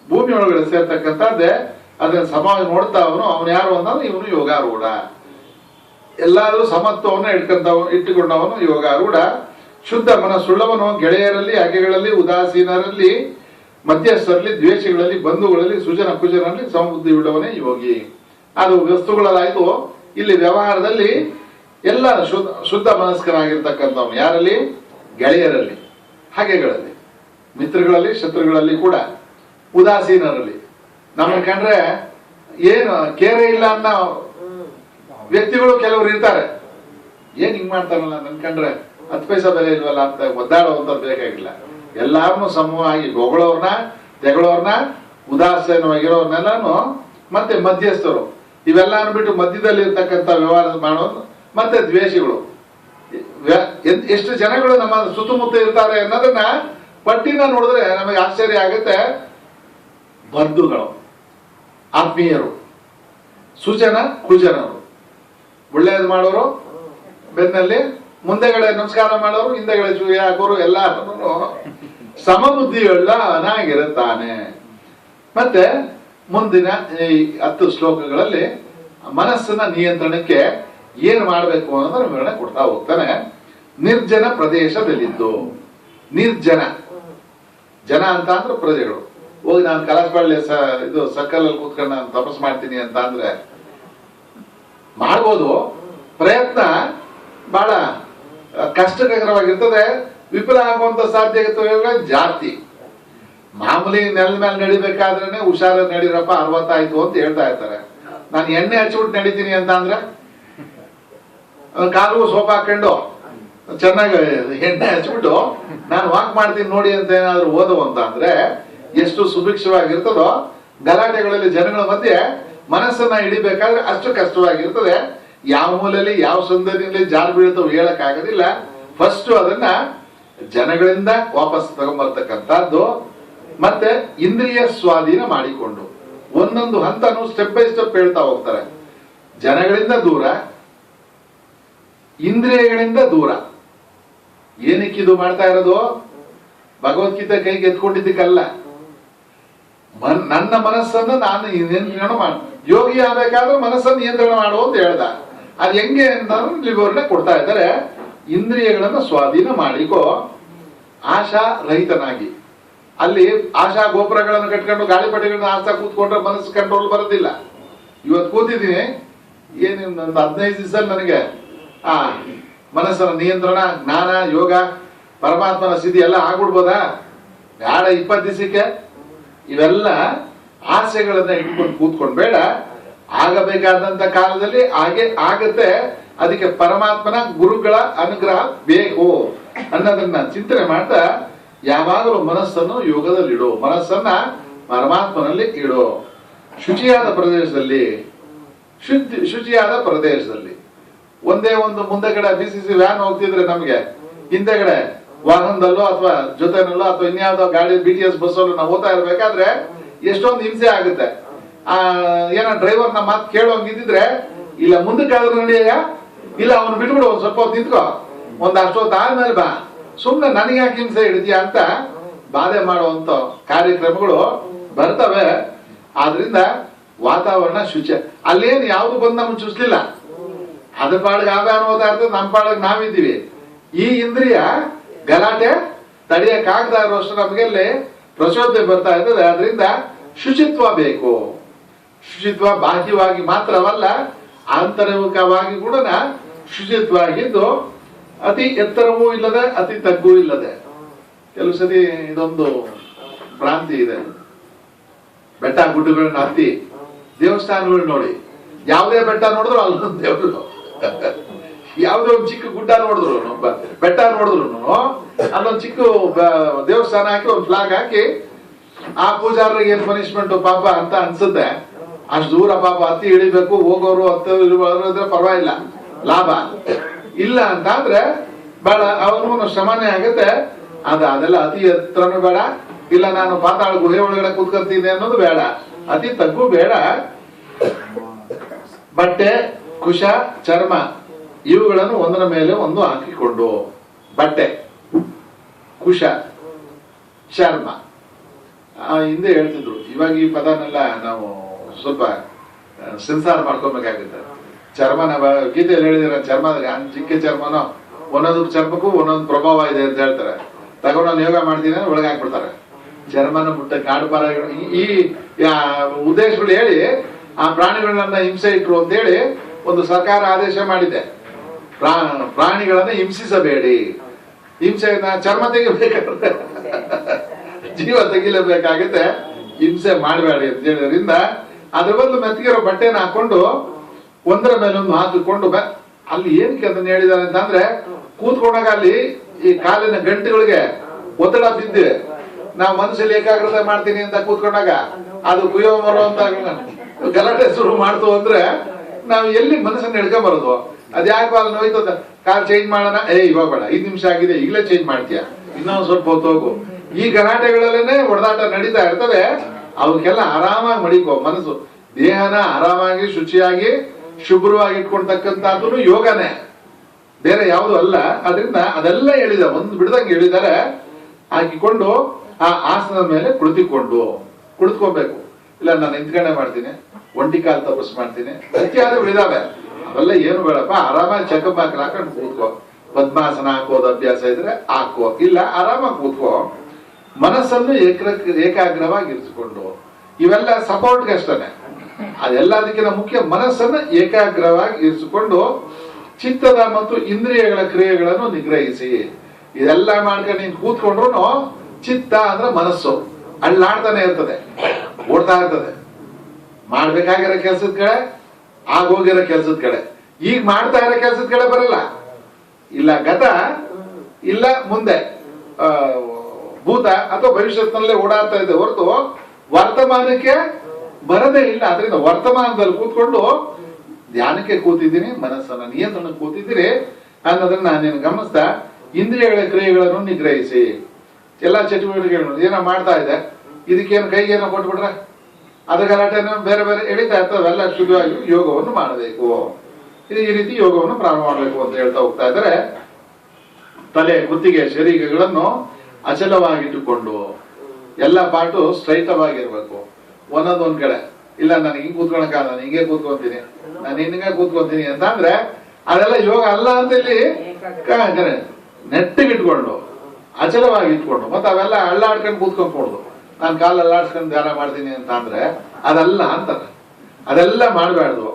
ಭೂಮಿ ಒಳಗಡೆ ಸೇರ್ತಕ್ಕಂಥದ್ದೇ. ಅದನ್ನ ಸಮವಾಗಿ ನೋಡ್ತಾ ಅವನು ಯಾರು ಅಂತಂದ್ರೆ ಇವನು ಯೋಗಾರೂಢ. ಎಲ್ಲಾದ್ರೂ ಸಮತ್ವವನ್ನು ಇಟ್ಟುಕೊಂಡವನು ಯೋಗಾರೂಢ. ಶುದ್ಧ ಮನಸ್ಸುಳ್ಳವನು ಗೆಳೆಯರಲ್ಲಿ, ಹಗೆಗಳಲ್ಲಿ, ಉದಾಸೀನರಲ್ಲಿ, ಮಧ್ಯಸ್ಥರಲ್ಲಿ, ದ್ವೇಷಗಳಲ್ಲಿ, ಬಂಧುಗಳಲ್ಲಿ, ಸುಜನ ಕುಜನಲ್ಲಿ ಸಮಬುದ್ಧಿ ಉಳ್ಳವನೇ ಯೋಗಿ. ಅದು ವಸ್ತುಗಳಾಯ್ತು. ಇಲ್ಲಿ ವ್ಯವಹಾರದಲ್ಲಿ ಎಲ್ಲ ಶುದ್ಧ ಮನಸ್ಕನಾಗಿರ್ತಕ್ಕಂಥವನು. ಯಾರಲ್ಲಿ? ಗೆಳೆಯರಲ್ಲಿ, ಹಗೆಗಳಲ್ಲಿ, ಮಿತ್ರಗಳಲ್ಲಿ, ಶತ್ರುಗಳಲ್ಲಿ ಕೂಡ, ಉದಾಸೀನರಲ್ಲಿ. ನಮ್ಮನ್ನು ಕಂಡ್ರೆ ಏನು ಕೇರೆ ಇಲ್ಲ ಅನ್ನೋ ವ್ಯಕ್ತಿಗಳು ಕೆಲವರು ಇರ್ತಾರೆ. ಏನ್ ಹಿಂಗ್ ಮಾಡ್ತಾರಲ್ಲ, ನನ್ ಕಂಡ್ರೆ 10 ಪೈಸಾ ಬೆಲೆ ಇಲ್ವಲ್ಲ ಅಂತ ಒದ್ದಾಡುವಂಥದ್ದು ಬೇಕಾಗಿಲ್ಲ. ಎಲ್ಲಾರನ್ನೂ ಸಮೂಹವಾಗಿ ಹೊಗಳೋರ್ನ, ತೆಗಳೋರ್ನ, ಉದಾಸೀನವಾಗಿರೋರ್ನೆಲ್ಲಾನು ಮತ್ತೆ ಮಧ್ಯಸ್ಥರು ಇವೆಲ್ಲ ಅನ್ಬಿಟ್ಟು ಮಧ್ಯದಲ್ಲಿ ಇರ್ತಕ್ಕಂಥ ವ್ಯವಹಾರ ಮಾಡೋದು ಮತ್ತೆ ದ್ವೇಷಿಗಳು ಎಷ್ಟು ಜನಗಳು ನಮ್ಮ ಸುತ್ತಮುತ್ತ ಇರ್ತಾರೆ ಅನ್ನೋದನ್ನ ಪಟ್ಟಿನ ನೋಡಿದ್ರೆ ನಮಗೆ ಆಶ್ಚರ್ಯ ಆಗುತ್ತೆ. ಬಂಧುಗಳು, ಆತ್ಮೀಯರು, ಸುಜನ ಕುಜನರು, ಒಳ್ಳೇದು ಮಾಡೋರು ಬೆನ್ನಲ್ಲಿ, ಮುಂದೆಗಡೆ ನಮಸ್ಕಾರ ಮಾಡೋರು, ಹಿಂದೆಗಡೆ ಚೂರಿ ಹಾಕೋರು, ಎಲ್ಲರೂ ಸಮಬುದ್ಧಿಗಳನ್ನಾಗಿರುತ್ತಾನೆ. ಮತ್ತೆ ಮುಂದಿನ ಈ 10 ಶ್ಲೋಕಗಳಲ್ಲಿ ಮನಸ್ಸನ್ನ ನಿಯಂತ್ರಣಕ್ಕೆ ಏನ್ ಮಾಡಬೇಕು ಅನ್ನೋದನ್ನ ವಿವರಣೆ ಕೊಡ್ತಾ ಹೋಗ್ತಾನೆ. ನಿರ್ಜನ ಪ್ರದೇಶದಲ್ಲಿದ್ದು, ನಿರ್ಜನ ಜನ ಅಂತ ಅಂದ್ರೆ ಪ್ರಜೆಗಳು. ಹೋಗಿ ನಾನು ಕಲಾಸಬಾಳ್ಳಿ ಇದು ಸರ್ಕಲ್ ಅಲ್ಲಿ ಕೂತ್ಕೊಂಡು ನಾನು ತಪಸ್ ಮಾಡ್ತೀನಿ ಅಂತ ಅಂದ್ರೆ ಮಾಡ್ಬೋದು, ಪ್ರಯತ್ನ ಬಹಳ ಕಷ್ಟಕರವಾಗಿರ್ತದೆ, ವಿಫಲ ಆಗುವಂತ ಸಾಧ್ಯತೆಗಳು ಜಾಸ್ತಿ. ಮಾಮೂಲಿ ನೆಲದ ಮೇಲೆ ನಡಿಬೇಕಾದ್ರೆ ಹುಷಾರ ನಡೀರಪ್ಪ 60 ಆಯ್ತು ಅಂತ ಹೇಳ್ತಾ ಇರ್ತಾರೆ. ನಾನು ಎಣ್ಣೆ ಹಚ್ಬಿಟ್ಟು ನಡೀತೀನಿ ಅಂತ ಅಂದ್ರೆ ಕಾಲು ಸೋಪ್ ಹಾಕೊಂಡು ಚೆನ್ನಾಗಿ ಎಣ್ಣೆ ಹಚ್ಬಿಟ್ಟು ನಾನು ವಾಕ್ ಮಾಡ್ತೀನಿ ನೋಡಿ ಅಂತ ಏನಾದ್ರು ಓದು ಅಂತ ಅಂದ್ರೆ ಎಷ್ಟು ಸುಭಿಕ್ಷವಾಗಿರ್ತದೋ, ಗಲಾಟೆಗಳಲ್ಲಿ ಜನಗಳ ಮಧ್ಯೆ ಮನಸ್ಸನ್ನ ಹಿಡಿಬೇಕಾದ್ರೆ ಅಷ್ಟು ಕಷ್ಟವಾಗಿರ್ತದೆ. ಯಾವ ಮೂಲೆಯಲ್ಲಿ ಯಾವ ಸಂದರ್ಭದಲ್ಲಿ ಜಾರು ಬೀಳ್ತವೆ ಹೇಳಕ್ ಆಗೋದಿಲ್ಲ. ಫಸ್ಟ್ ಅದನ್ನ ಜನಗಳಿಂದ ವಾಪಸ್ ತಗೊಂಡ್ಬರ್ತಕ್ಕಂಥದ್ದು. ಮತ್ತೆ ಇಂದ್ರಿಯ ಸ್ವಾಧೀನ ಮಾಡಿಕೊಂಡು ಒಂದೊಂದು ಹಂತನು ಸ್ಟೆಪ್ ಬೈ ಸ್ಟೆಪ್ ಹೇಳ್ತಾ ಹೋಗ್ತಾರೆ. ಜನಗಳಿಂದ ದೂರ, ಇಂದ್ರಿಯಗಳಿಂದ ದೂರ. ಏನಕ್ಕಿದು ಮಾಡ್ತಾ ಇರೋದು? ಭಗವದ್ಗೀತೆ ಕೈಗೆ ಎತ್ಕೊಂಡಿದ್ದಕ್ಕಲ್ಲ, ನನ್ನ ಮನಸ್ಸನ್ನು ನಾನು ನಿಯಂತ್ರಣ ಮಾಡ. ಯೋಗಿ ಆಗ್ಬೇಕಾದ್ರೆ ಮನಸ್ಸನ್ನು ನಿಯಂತ್ರಣ ಮಾಡು ಅಂತ ಹೇಳ್ದ. ಅದು ಹೆಂಗೆ ಅಂತ ವಿವರಣೆ ಕೊಡ್ತಾ ಇದ್ದಾರೆ. ಇಂದ್ರಿಯಗಳನ್ನು ಸ್ವಾಧೀನ ಮಾಡಿಕೋ, ಆಶಾ ರಹಿತನಾಗಿ. ಅಲ್ಲಿ ಆಶಾ ಗೋಪುರಗಳನ್ನು ಕಟ್ಕೊಂಡು ಗಾಳಿಪಟೆಗಳನ್ನ ಆಸ್ತಾ ಕೂತ್ಕೊಂಡ್ರೆ ಮನಸ್ಸು ಕಂಟ್ರೋಲ್ ಬರೋದಿಲ್ಲ. ಇವತ್ತು ಕೂತಿದ್ದೀನಿ, ಒಂದು 15 ದಿವಸದಲ್ಲಿ ನನಗೆ ಮನಸ್ಸನ್ನ ನಿಯಂತ್ರಣ, ಜ್ಞಾನ, ಯೋಗ, ಪರಮಾತ್ಮನ ಸ್ಥಿತಿ ಎಲ್ಲ ಆಗ್ಬಿಡ್ಬೋದಾ? ಬೇಡ. 20 ದಿವಸಕ್ಕೆ ಇವೆಲ್ಲ ಆಸೆಗಳನ್ನ ಇಟ್ಕೊಂಡು ಕೂತ್ಕೊಂಡು ಬೇಡ. ಆಗಬೇಕಾದಂತ ಕಾಲದಲ್ಲಿ ಹಾಗೆ ಆಗತ್ತೆ. ಅದಕ್ಕೆ ಪರಮಾತ್ಮನ ಗುರುಗಳ ಅನುಗ್ರಹ ಬೇಕು ಅನ್ನೋದನ್ನ ಚಿಂತನೆ ಮಾಡ್ತಾ ಯಾವಾಗಲೂ ಮನಸ್ಸನ್ನು ಯೋಗದಲ್ಲಿಡು, ಮನಸ್ಸನ್ನ ಪರಮಾತ್ಮನಲ್ಲಿ ಇಡು. ಶುಚಿಯಾದ ಪ್ರದೇಶದಲ್ಲಿ, ಶುಚಿಯಾದ ಪ್ರದೇಶದಲ್ಲಿ ಒಂದೇ ಒಂದು ಮುಂದೆಗಡೆ BCC ವ್ಯಾನ್ ಹೋಗ್ತಿದ್ರೆ ನಮ್ಗೆ ಹಿಂದೆಗಡೆ ವಾಹನದಲ್ಲೋ ಅಥವಾ ಜೊತೆನಲ್ಲೋ ಅಥವಾ ಇನ್ಯಾವುದೋ ಗಾಡಿ BTS ಬಸ್ಸಲ್ಲೂ ನಾವು ಓದ್ತಾ ಇರ್ಬೇಕಾದ್ರೆ ಎಷ್ಟೊಂದು ಹಿಂಸೆ ಆಗುತ್ತೆ. ಏನೋ ಡ್ರೈವರ್ ನಮ್ಮ ಮಾತು ಕೇಳೋಂಗಿದ್ರೆ, ಇಲ್ಲ ಮುಂದಕ್ಕಾದ್ರೂ ನಡೆಯ, ಇಲ್ಲ ಅವನು ಬಿಟ್ಬಿಡು, ಒಂದ್ ಸ್ವಲ್ಪ ಹೊತ್ತು ನಿಂತ್ಕೋ, ಒಂದ್ ಅಷ್ಟೊತ್ತು ಆದ್ಮೇಲೆ ಬಾ, ಸುಮ್ನೆ ನನಗೆ ಯಾಕೆ ಹಿಂಸೆ ಹಿಡಿದ್ಯಾ ಅಂತ ಬಾಧೆ ಮಾಡುವಂತ ಕಾರ್ಯಕ್ರಮಗಳು ಬರ್ತವೆ. ಆದ್ರಿಂದ ವಾತಾವರಣ ಶುಚಿ. ಅಲ್ಲೇನು ಯಾವ್ದು ಬಂದು ನಮ್ಗೆ ಚುಸ್ಲಿಲ್ಲ, ಅದ್ರ ಪಾಡಿಗೆ ಆವ್ಯಾನ ಹೋಗ್ತಾ ಇರ್ತದೆ, ನಮ್ಮ ಪಾಡಿಗೆ ನಾವಿದ್ದೀವಿ. ಈ ಇಂದ್ರಿಯ ಗಲಾಟೆ ತಡೆಯಕ್ಕಾಗದ ಇರೋಷ್ಟು ನಮಗೆಲ್ಲಿ ಪ್ರಚೋದನೆ ಬರ್ತಾ ಇರ್ತದೆ. ಆದ್ರಿಂದ ಶುಚಿತ್ವ ಬೇಕು. ಶುಚಿತ್ವ ಬಾಹ್ಯವಾಗಿ ಮಾತ್ರವಲ್ಲ, ಆಂತರಿಕವಾಗಿ ಕೂಡ ಶುಚಿತ್ವ ಆಗಿದ್ದು, ಅತಿ ಎತ್ತರವೂ ಇಲ್ಲದೆ ಅತಿ ತಗ್ಗೂ ಇಲ್ಲದೆ. ಕೆಲವು ಸತಿ ಇದೊಂದು ಭ್ರಾಂತಿ ಇದೆ. ಬೆಟ್ಟ ಗುಡ್ಡಗಳನ್ನ ಹತ್ತಿ ದೇವಸ್ಥಾನಗಳು ನೋಡಿ, ಯಾವುದೇ ಬೆಟ್ಟ ನೋಡಿದ್ರು ಅಲ್ಲೊಂದು ದೇವರು, ಯಾವುದೇ ಒಂದು ಚಿಕ್ಕ ಗುಡ್ಡ ನೋಡಿದ್ರು, ಬೆಟ್ಟ ನೋಡಿದ್ರು ಅಲ್ಲೊಂದು ಚಿಕ್ಕ ದೇವಸ್ಥಾನ ಹಾಕಿ ಒಂದು ಫ್ಲಾಗ್ ಹಾಕಿ, ಆ ಪೂಜಾರಿಗೆ ಏನ್ ಪನಿಷ್ಮೆಂಟ್ ಪಾಪ ಅಂತ ಅನ್ಸುತ್ತೆ. ಅಷ್ಟು ದೂರ ಪಾಪ ಹತ್ತಿ ಇಳಿಬೇಕು, ಹೋಗೋರು ಹತ್ತಿದ್ರೆ ಪರವಾಗಿಲ್ಲ, ಲಾಭ ಇಲ್ಲ ಅಂತ ಅಂದ್ರೆ ಬೇಡ, ಅವನು ಶ್ರಮನೇ ಆಗತ್ತೆ. ಅದೆಲ್ಲ ಅತಿ ಎತ್ತರನು ಬೇಡ, ಇಲ್ಲ ನಾನು ಪಾತಾಳ ಗುಹೆ ಒಳಗಡೆ ಕೂತ್ಕೊತೀನಿ ಅನ್ನೋದು ಬೇಡ, ಅತಿ ತಗ್ಗು ಬೇಡ. ಬಟ್ಟೆ, ಕುಶ, ಚರ್ಮ ಇವುಗಳನ್ನು ಒಂದರ ಮೇಲೆ ಒಂದು ಹಾಕಿಕೊಂಡು, ಬಟ್ಟೆ, ಕುಶ, ಚರ್ಮ ಹಿಂದೆ ಹೇಳ್ತಿದ್ರು. ಇವಾಗ ಈ ಪದನೆಲ್ಲ ನಾವು ಸ್ವಲ್ಪ ಸೆನ್ಸಾರ್ ಮಾಡ್ಕೊಬೇಕಾಗುತ್ತೆ. ಚರ್ಮನ ಗೀತೆಯಲ್ಲಿ ಹೇಳಿದ್ರೆ ಚರ್ಮದಾಗ ಚಿಕ್ಕ ಚರ್ಮನೋ ಒಂದೊಂದು ಚರ್ಮಕ್ಕೂ ಒಂದೊಂದು ಪ್ರಭಾವ ಇದೆ ಅಂತ ಹೇಳ್ತಾರೆ. ತಗೊಂಡು ನಾನು ಯೋಗ ಮಾಡ್ತೀನಿ ಅಂದ್ರೆ ಒಳಗೆ ಹಾಕ್ಬಿಡ್ತಾರೆ. ಚರ್ಮನ ಮುಟ್ಟ ಕಾಡುಪಾರ ಈ ಉದ್ದೇಶಗಳು ಹೇಳಿ ಆ ಪ್ರಾಣಿಗಳನ್ನ ಹಿಂಸೆ ಇಟ್ರು ಅಂತ ಹೇಳಿ ಒಂದು ಸರ್ಕಾರ ಆದೇಶ ಮಾಡಿದೆ. ಪ್ರಾಣಿಗಳನ್ನ ಹಿಂಸಿಸಬೇಡಿ, ಹಿಂಸೆ ಚರ್ಮ ತೆಗಿಬೇಕಾಗುತ್ತೆ, ಜೀವ ತೆಗಿಲೇಬೇಕಾಗುತ್ತೆ, ಹಿಂಸೆ ಮಾಡಬೇಡಿ ಅಂತ ಹೇಳಿದ್ರಿಂದ ಅದ್ರ ಬದಲು ಮೆತ್ತಗಿರೋ ಬಟ್ಟೆನ ಹಾಕೊಂಡು ಒಂದರ ಮೇಲೆ ಒಂದು ಹಾಕಿಕೊಂಡು ಅಲ್ಲಿ ಏನಕ್ಕೆ ಅದನ್ನ ಹೇಳಿದ್ದಾರೆ ಅಂತಂದ್ರೆ, ಕೂತ್ಕೊಂಡಾಗ ಅಲ್ಲಿ ಈ ಕಾಲಿನ ಗಂಟುಗಳಿಗೆ ಒತ್ತಡ ಬಿದ್ದಿದೆ, ನಾವು ಮನಸ್ಸಲ್ಲಿ ಏಕಾಗ್ರತೆ ಮಾಡ್ತೀನಿ ಅಂತ ಕೂತ್ಕೊಂಡಾಗ ಅದು ಕುಯ್ಯೋ ಮರೋ ಅಂತ ಗಲಾಟೆ ಶುರು ಮಾಡ್ತು ಅಂದ್ರೆ ನಾವು ಎಲ್ಲಿ ಮನಸ್ಸನ್ನ ಹಿಡ್ಕೊಂಡ್ ಬರೋದು? ಅದ್ಯಾಕೋ ಅಲ್ಲಿ ನೋಯ್ತದ, ಕಾಲ್ ಚೇಂಜ್ ಮಾಡೋಣ, ಇವಾಗ ಬೇಡ, 5 ನಿಮಿಷ ಆಗಿದೆ, ಈಗಲೇ ಚೇಂಜ್ ಮಾಡ್ತೀಯ, ಇನ್ನೊಂದ್ ಸ್ವಲ್ಪ ಹೊತ್ತು ಹೋಗು. ಈ ಗಲಾಟೆಗಳಲ್ಲೇನೆ ಹೊಡೆದಾಟ ನಡೀತಾ ಇರ್ತದೆ. ಅವಕ್ಕೆಲ್ಲ ಆರಾಮಾಗಿ ಮಡಿಕೋ. ಮನಸ್ಸು ದೇಹನ ಆರಾಮಾಗಿ ಶುಚಿಯಾಗಿ ಶುಭ್ರವಾಗಿ ಇಟ್ಕೊಳ್ತಕ್ಕಂಥದ್ದು ಯೋಗನೇ, ಬೇರೆ ಯಾವುದು ಅಲ್ಲ. ಅದರಿಂದ ಅದೆಲ್ಲ ಹೇಳಿದ, ಒಂದು ಬಿಡದಂಗೆ ಹೇಳಿದ್ದಾರೆ. ಹಾಕಿಕೊಂಡು ಆ ಆಸನದ ಮೇಲೆ ಕುಳಿತುಕೊಬೇಕು. ಇಲ್ಲ ನಾನು ನಿಂತ್ಕೊಂಡೆ ಮಾಡ್ತೀನಿ, ಒಂಟಿ ಕಾಲು ತಪಸ್ ಮಾಡ್ತೀನಿ, ಅತ್ಯಾದ್ರು ಇದಾವೆ, ಅವೆಲ್ಲ ಏನು ಬೇಡಪ್ಪ. ಆರಾಮಾಗಿ ಚೆಕಪ್ ಹಾಕೊಂಡು ಕೂತ್ಕೋ. ಪದ್ಮಾಸನ ಹಾಕೋದು ಅಭ್ಯಾಸ ಇದ್ರೆ ಹಾಕೋ, ಇಲ್ಲ ಆರಾಮಾಗಿ ಕೂತ್ಕೋ. ಮನಸ್ಸನ್ನು ಏಕಾಗ್ರವಾಗಿ ಇರಿಸಿಕೊಂಡು, ಇವೆಲ್ಲ ಸಪೋರ್ಟ್ಗೆ ಅಷ್ಟೇ. ಅದೆಲ್ಲದಕ್ಕಿಂತ ಮುಖ್ಯ ಮನಸ್ಸನ್ನು ಏಕಾಗ್ರವಾಗಿ ಇರಿಸಿಕೊಂಡು ಚಿತ್ತದ ಮತ್ತು ಇಂದ್ರಿಯಗಳ ಕ್ರಿಯೆಗಳನ್ನು ನಿಗ್ರಹಿಸಿ. ಇದೆಲ್ಲ ಮಾಡ್ಕೊಂಡು ನೀನ್ ಕೂತ್ಕೊಂಡ್ರು ಚಿತ್ತ ಅಂದ್ರೆ ಮನಸ್ಸು ಅಳ್ಳಾಡ್ತಾನೆ ಇರ್ತದೆ, ಓಡ್ತಾ ಇರ್ತದೆ. ಮಾಡ್ಬೇಕಾಗಿರೋ ಕೆಲ್ಸದ ಕಡೆ, ಆಗೋಗಿರೋ ಕೆಲ್ಸದ ಕಡೆ, ಈಗ ಮಾಡ್ತಾ ಇರೋ ಕೆಲ್ಸದ ಕಡೆ ಬರಲ್ಲ. ಇಲ್ಲ ಗತ, ಇಲ್ಲ ಮುಂದೆ ಭೂತ ಅಥವಾ ಭವಿಷ್ಯತ್ನಲ್ಲೇ ಓಡಾಡ್ತಾ ಇದೆ ಹೊರತು ವರ್ತಮಾನಕ್ಕೆ ಬರದೇ ಇಲ್ಲ. ಅದರಿಂದ ವರ್ತಮಾನದಲ್ಲಿ ಕೂತ್ಕೊಂಡು ಧ್ಯಾನಕ್ಕೆ ಕೂತಿದ್ದೀನಿ, ಮನಸ್ಸನ್ನ ನಿಯಂತ್ರಣಕ್ಕೆ ಕೂತಿದ್ದೀನಿ ಅನ್ನೋದನ್ನ ನಾನೇನು ಗಮನಿಸ್ತಾ ಇಂದ್ರಿಯಗಳ ಕ್ರಿಯೆಗಳನ್ನು ನಿಗ್ರಹಿಸಿ. ಎಲ್ಲಾ ಚಟುವಟಿಕೆಗಳನ್ನು ಏನೋ ಮಾಡ್ತಾ ಇದೆ, ಇದಕ್ಕೇನು ಕೈಗೇನೋ ಕೊಟ್ಬಿಟ್ರೆ ಅದ್ರ ಗಲಾಟೆನ ಬೇರೆ ಬೇರೆ ಎಳಿತಾ ಇರ್ತವೆಲ್ಲ ಶುದ್ಧವಾಗಿ ಯೋಗವನ್ನು ಮಾಡಬೇಕು. ಈ ರೀತಿ ಯೋಗವನ್ನು ಪ್ರಾರಂಭ ಮಾಡಬೇಕು ಅಂತ ಹೇಳ್ತಾ ಹೋಗ್ತಾ ಇದ್ದಾರೆ. ತಲೆ, ಕುತ್ತಿಗೆ, ಶರೀರಗಳನ್ನು ಅಚಲವಾಗಿಟ್ಟುಕೊಂಡು ಎಲ್ಲ ಪಾಟು ಸ್ಟ್ರೈಟ್ ಆಗಿರ್ಬೇಕು. ಒಂದೊಂದ್ ಕಡೆ ಇಲ್ಲ ನನಗೆ ಹಿಂಗ್ ಕೂತ್ಕೊಳಕ್ಕಾಗ, ನಾನು ಹಿಂಗೆ ಕೂತ್ಕೊಂತೀನಿ, ನಾನು ಹಿಂಗೆ ಕೂತ್ಕೊಂತೀನಿ ಅಂತ ಅಂದ್ರೆ ಅದೆಲ್ಲ ಯೋಗ ಅಲ್ಲ ಅಂತ ಇಲ್ಲಿ ನೆಟ್ಟಿಗಿಟ್ಕೊಂಡು ಅಚಲವಾಗಿ ಇಟ್ಕೊಂಡು ಮತ್ತೆ ಅವೆಲ್ಲ ಅಳ್ಳಾಡ್ಕೊಂಡು ಕೂತ್ಕೊಂಡ್ಕೊಡುದು. ನಾನು ಕಾಲ ಅಲ್ಲಾಡ್ಸ್ಕೊಂಡು ಧ್ಯಾನ ಮಾಡ್ತೀನಿ ಅಂತ ಅಂದ್ರೆ ಅದಲ್ಲ ಅಂತಾರೆ. ಅದೆಲ್ಲ ಮಾಡಬಾರ್ದು.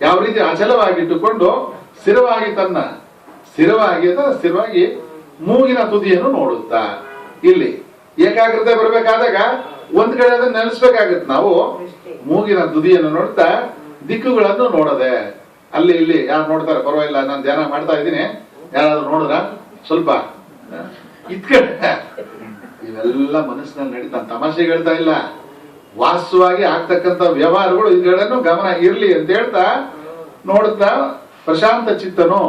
ಯಾವ ರೀತಿ ಅಚಲವಾಗಿಟ್ಟುಕೊಂಡು ಸ್ಥಿರವಾಗಿ ಸ್ಥಿರವಾಗಿ ಮೂಗಿನ ತುದಿಯನ್ನು ನೋಡುತ್ತಾ, ಇಲ್ಲಿ ಏಕಾಗ್ರತೆ ಬರ್ಬೇಕಾದಾಗ ಒಂದ್ ಕಡೆ ಅದನ್ನ ನೆಲೆಸ್ಬೇಕಾಗತ್ತೆ. ನಾವು ಮೂಗಿನ ತುದಿಯನ್ನು ನೋಡ್ತಾ ದಿಕ್ಕುಗಳನ್ನು ನೋಡದೆ, ಅಲ್ಲಿ ಇಲ್ಲಿ ಯಾರು ನೋಡ್ತಾರೆ ಪರವಾಗಿಲ್ಲ, ನಾನು ಧ್ಯಾನ ಮಾಡ್ತಾ ಇದ್ದೀನಿ, ಯಾರಾದ್ರೂ ನೋಡಿದ್ರ ಸ್ವಲ್ಪ ಇತ್ಕಡೆ. ಇವೆಲ್ಲ ಮನಸ್ಸಿನಲ್ಲಿ ನಡೀತಾ, ತಮಾಷೆಗೆ ಹೇಳ್ತಾ ಇಲ್ಲ, ವಾಸ್ತವವಾಗಿ ಆಗ್ತಕ್ಕಂಥ ವ್ಯವಹಾರಗಳು ಇದ್ಗಡೆನು ಗಮನ ಇರ್ಲಿ ಅಂತ ಹೇಳ್ತಾ ನೋಡ್ತಾ ಪ್ರಶಾಂತ ಚಿತ್ತನು,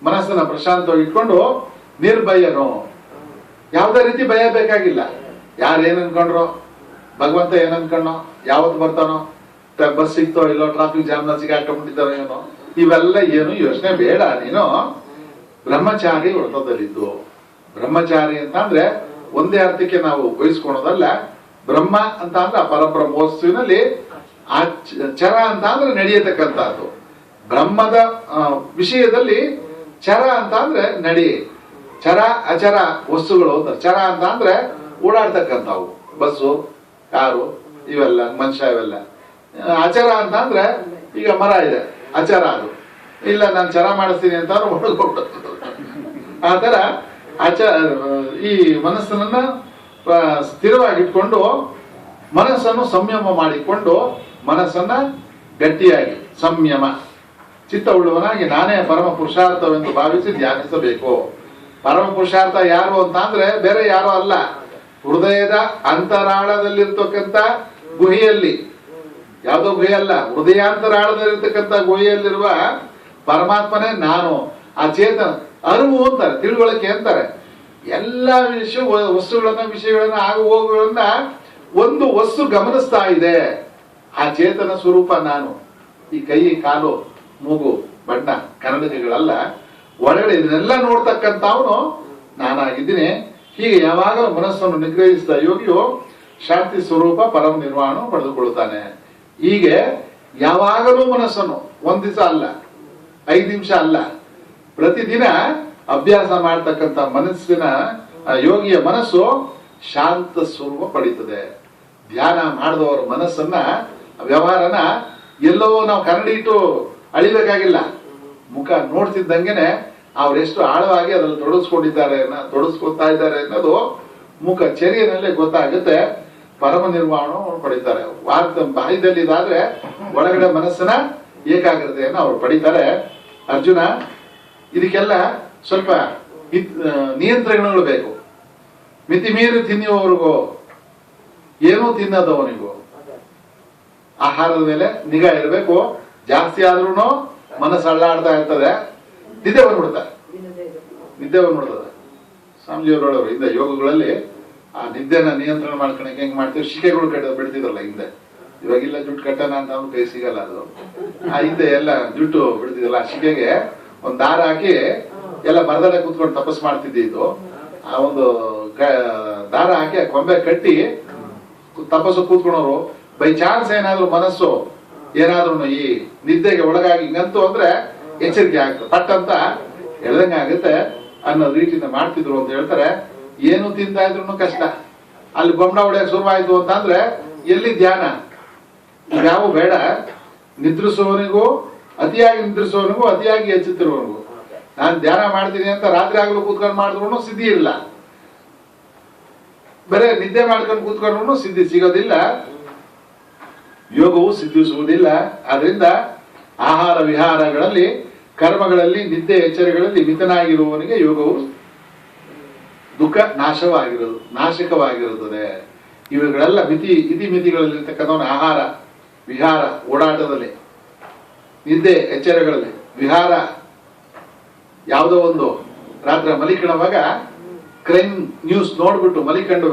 ಮನಸ್ಸನ್ನ ಪ್ರಶಾಂತವಾಗಿ ಇಟ್ಕೊಂಡು ನಿರ್ಭಯನು. ಯಾವುದೇ ರೀತಿ ಭಯ ಬೇಕಾಗಿಲ್ಲ. ಯಾರು ಏನ್ ಅನ್ಕೊಂಡ್ರು, ಭಗವಂತ ಏನ್ ಅನ್ಕೊಂಡೋ, ಯಾವತ್ತು ಬರ್ತಾನೋ, ಬಸ್ ಸಿಕ್ತೋ ಇಲ್ಲೋ, ಟ್ರಾಫಿಕ್ ಜಾಮ್ ನ ಸಿಗಾಕೊಂಡ್ಬಿಟ್ಟಿದ್ದಾರೋ ಏನೋ, ಇವೆಲ್ಲ ಏನು ಯೋಚನೆ ಬೇಡ. ನೀನು ಬ್ರಹ್ಮಚಾರಿ ವ್ರತದಲ್ಲಿದ್ದು, ಬ್ರಹ್ಮಚಾರಿ ಅಂತ ಅಂದ್ರೆ ಒಂದೇ ಅರ್ಥಕ್ಕೆ ನಾವು ಬಯಸ್ಕೊಳೋದಲ್ಲ. ಬ್ರಹ್ಮ ಅಂತ ಅಂದ್ರೆ ಆ ಪರಬ್ರಹ್ಮ ವಸ್ತುವಿನಲ್ಲಿ, ಆ ಚರ ಅಂತ ಅಂದ್ರೆ ನಡೆಯತಕ್ಕಂಥದ್ದು. ಬ್ರಹ್ಮದ ವಿಷಯದಲ್ಲಿ ಚರ ಅಂತ ಅಂದ್ರೆ ನಡಿ, ಚರ ಅಚರ ವಸ್ತುಗಳು ಅಂತ. ಚರ ಅಂತ ಅಂದ್ರೆ ಓಡಾಡ್ತಕ್ಕಂಥವು, ಬಸ್ಸು, ಕಾರು, ಇವೆಲ್ಲ ಮನುಷ್ಯ, ಇವೆಲ್ಲ. ಅಚರ ಅಂತ ಅಂದ್ರೆ ಈಗ ಮರ ಇದೆ, ಅಚರ. ಅದು ಇಲ್ಲ ನಾನು ಚರ ಮಾಡಿಸ್ತೀನಿ ಅಂತ ಹೊಡೆದು ಆ ತರ ಈ ಮನಸ್ಸನ್ನ ಸ್ಥಿರವಾಗಿಟ್ಕೊಂಡು ಮನಸ್ಸನ್ನು ಸಂಯಮ ಮಾಡಿಕೊಂಡು ಮನಸ್ಸನ್ನ ಗಟ್ಟಿಯಾಗಿ ಸಂಯಮ ಚಿತ್ತ ಉಳ್ಳವನಾಗಿ ನಾನೇ ಪರಮ ಪುರುಷಾರ್ಥವೆಂದು ಭಾವಿಸಿ ಧ್ಯಾನಿಸಬೇಕು. ಪರಮ ಪುರುಷಾರ್ಥ ಯಾರು ಅಂತ ಅಂದ್ರೆ ಬೇರೆ ಯಾರು ಅಲ್ಲ, ಹೃದಯದ ಅಂತರಾಳದಲ್ಲಿರ್ತಕ್ಕಂಥ ಗುಹೆಯಲ್ಲಿ, ಯಾವುದೋ ಗುಹೆ ಅಲ್ಲ, ಹೃದಯಾಂತರಾಳದಲ್ಲಿರ್ತಕ್ಕಂಥ ಗುಹೆಯಲ್ಲಿರುವ ಪರಮಾತ್ಮನೇ ನಾನು. ಆ ಚೇತನ ಅರಿವು ಅಂತಾರೆ, ತಿಳುವಳಿಕೆ ಅಂತಾರೆ. ಎಲ್ಲಾ ವಿಷಯಗಳನ್ನ ಆಗು ಹೋಗುಗಳನ್ನ ಒಂದು ವಸ್ತು ಗಮನಿಸ್ತಾ ಇದೆ. ಆ ಚೇತನ ಸ್ವರೂಪ ನಾನು. ಈ ಕೈ, ಕಾಲು, ಮೂಗು, ಬಣ್ಣ, ಕನ್ನಡಿಗಗಳಲ್ಲ, ಒಳಗಡೆ ಇದನ್ನೆಲ್ಲ ನೋಡ್ತಕ್ಕಂಥವನು ನಾನಾಗಿದ್ದೀನಿ. ಹೀಗೆ ಯಾವಾಗ ಮನಸ್ಸನ್ನು ನಿಗ್ರಹಿಸಿದ ಯೋಗಿಯು ಶಾಂತಿ ಸ್ವರೂಪ ಪರಮ ನಿರ್ವಾಣ ಪಡೆದುಕೊಳ್ಳುತ್ತಾನೆ. ಹೀಗೆ ಯಾವಾಗಲೂ ಮನಸ್ಸನ್ನು ಒಂದ್ ದಿವಸ ಅಲ್ಲ, 5 ನಿಮಿಷ ಅಲ್ಲ, ಪ್ರತಿದಿನ ಅಭ್ಯಾಸ ಮಾಡ್ತಕ್ಕಂಥ ಮನಸ್ಸಿನ ಯೋಗಿಯ ಮನಸ್ಸು ಶಾಂತ ಸ್ವರೂಪ ಪಡೀತದೆ. ಧ್ಯಾನ ಮಾಡಿದವರ ಮನಸ್ಸನ್ನ, ವ್ಯವಹಾರನ ಎಲ್ಲೋ ನಾವು ಕನ್ನಡಿ ಇಟ್ಟು ಅಳಿಬೇಕಾಗಿಲ್ಲ. ಮುಖ ನೋಡ್ತಿದ್ದಂಗೆನೆ ಅವರೆಷ್ಟು ಆಳವಾಗಿ ಅದ್ರಲ್ಲಿ ತೊಡಗಿಸ್ಕೊತಾ ಇದ್ದಾರೆ ಅನ್ನೋದು ಮುಖ ಚರ್ಯನಲ್ಲೇ ಗೊತ್ತಾಗುತ್ತೆ. ಪರಮ ನಿರ್ವಾಣವನ್ನು ಪಡಿತಾರೆ. ಬಾಹ್ಯದಲ್ಲಿ ಇದಾದ್ರೆ ಒಳಗಡೆ ಮನಸ್ಸಿನ ಏಕಾಗ್ರತೆಯನ್ನು ಅವರು ಪಡಿತಾರೆ. ಅರ್ಜುನ, ಇದಕ್ಕೆಲ್ಲ ಸ್ವಲ್ಪ ನಿಯಂತ್ರಣಗಳು ಬೇಕು. ಮಿತಿ ಮೀರಿ ತಿನ್ನುವವರೆಗೂ ಏನೂ ತಿನ್ನದವನಿಗೂ ಆಹಾರದ ಮೇಲೆ ನಿಗಾ ಇರಬೇಕು. ಜಾಸ್ತಿ ಆದ್ರೂ ಮನಸ್ಸು ಅಳ್ಳಾಡ್ತಾ ಇರ್ತದೆ, ನಿದ್ದೆ ಬಂದ್ಬಿಡ್ತಾರೆ. ಸ್ವಾಮೀಜಿಯವರೊಳವರು ಹಿಂದೆ ಯೋಗಗಳಲ್ಲಿ ಆ ನಿದ್ದೆನ ನಿಯಂತ್ರಣ ಮಾಡ್ಕೊಳಕ್ಕೆ ಹೆಂಗ್ ಮಾಡ್ತೀವಿ, ಶಿಕೆಗಳು ಬಿಡ್ತಿದ್ರಲ್ಲ ಹಿಂದೆ. ಇವಾಗಿಲ್ಲ ಜುಟ್ಟು ಕಟ್ಟನ ಅಂತ ಅವ್ನು ಕೈ ಸಿಗಲ್ಲ. ಅದು ಆ ಹಿಂದೆ ಎಲ್ಲ ಜುಟ್ಟು ಬಿಡ್ತಿದ್ರಲ್ಲ, ಆ ಶಿಕೆಗೆ ಒಂದ್ ದಾರ ಹಾಕಿ ಎಲ್ಲ ಮರದಲ್ಲೇ ಕೂತ್ಕೊಂಡು ತಪಸ್ ಮಾಡ್ತಿದ್ದೆ. ಇದು ಆ ಒಂದು ದಾರ ಹಾಕಿ ಆ ಕೊಂಬೆ ಕಟ್ಟಿ ತಪಸ್ಸು ಕೂತ್ಕೊಳೋರು. ಬೈ ಚಾನ್ಸ್ ಏನಾದ್ರು ಮನಸ್ಸು ಏನಾದ್ರು ಈ ನಿದ್ದೆಗೆ ಒಳಗಾಗಿ ಹಿಂಗಂತೂ ಅಂದ್ರೆ ಎಚ್ಚರಿಕೆ ಆಗ್ತದೆ, ಪಟ್ ಅಂತ ಎಳ್ದಂಗ ಆಗುತ್ತೆ ಅನ್ನೋ ರೀತಿಯಿಂದ ಮಾಡ್ತಿದ್ರು ಅಂತ ಹೇಳ್ತಾರೆ. ಏನು ತಿಂತಾ ಇದ್ರು ಕಷ್ಟ. ಅಲ್ಲಿ ಬೊಂಬ ಹೊಡೆಯಕ್ಕೆ ಶುರುವಾಯ್ತು ಅಂತಂದ್ರೆ ಎಲ್ಲಿ ಧ್ಯಾನ? ಯಾವ ಬೇಡ. ನಿದ್ರಿಸುವವನಿಗೂ ಅತಿಯಾಗಿ ನಿದ್ರಿಸುವವನಿಗೂ ಅತಿಯಾಗಿ ಎಚ್ಚುತ್ತಿರುವವನಿಗೂ. ನಾನು ಧ್ಯಾನ ಮಾಡ್ತೀನಿ ಅಂತ ರಾತ್ರಿ ಆಗ್ಲೂ ಕೂತ್ಕೊಂಡು ಮಾಡಿದ್ರು ಸಿದ್ಧಿ ಇಲ್ಲ. ಬರೇ ನಿದ್ದೆ ಮಾಡ್ಕೊಂಡು ಕೂತ್ಕೊಂಡ್ರು ಸಿದ್ಧಿ ಸಿಗೋದಿಲ್ಲ. ಯೋಗವು ಸಿದ್ಧಿಸುವುದಿಲ್ಲ. ಆದ್ರಿಂದ ಆಹಾರ ವಿಹಾರಗಳಲ್ಲಿ, ಕರ್ಮಗಳಲ್ಲಿ, ನಿದ್ದೆ ಎಚ್ಚರಗಳಲ್ಲಿ ಮಿತನಾಗಿರುವವನಿಗೆ ಯೋಗವು ದುಃಖ ನಾಶಕವಾಗಿರುತ್ತದೆ. ಇವುಗಳೆಲ್ಲ ಇತಿಮಿತಿಗಳಲ್ಲಿರ್ತಕ್ಕಂಥವನ ಆಹಾರ ವಿಹಾರ ಓಡಾಟದಲ್ಲಿ, ನಿದ್ದೆ ಎಚ್ಚರಗಳಲ್ಲಿ, ವಿಹಾರ. ಯಾವುದೋ ಒಂದು ರಾತ್ರಿ ಮಲಿಕಣವಾಗ ಕ್ರೈಮ್ ನ್ಯೂಸ್ ನೋಡ್ಬಿಟ್ಟು ಮಲಿಕೊಂಡು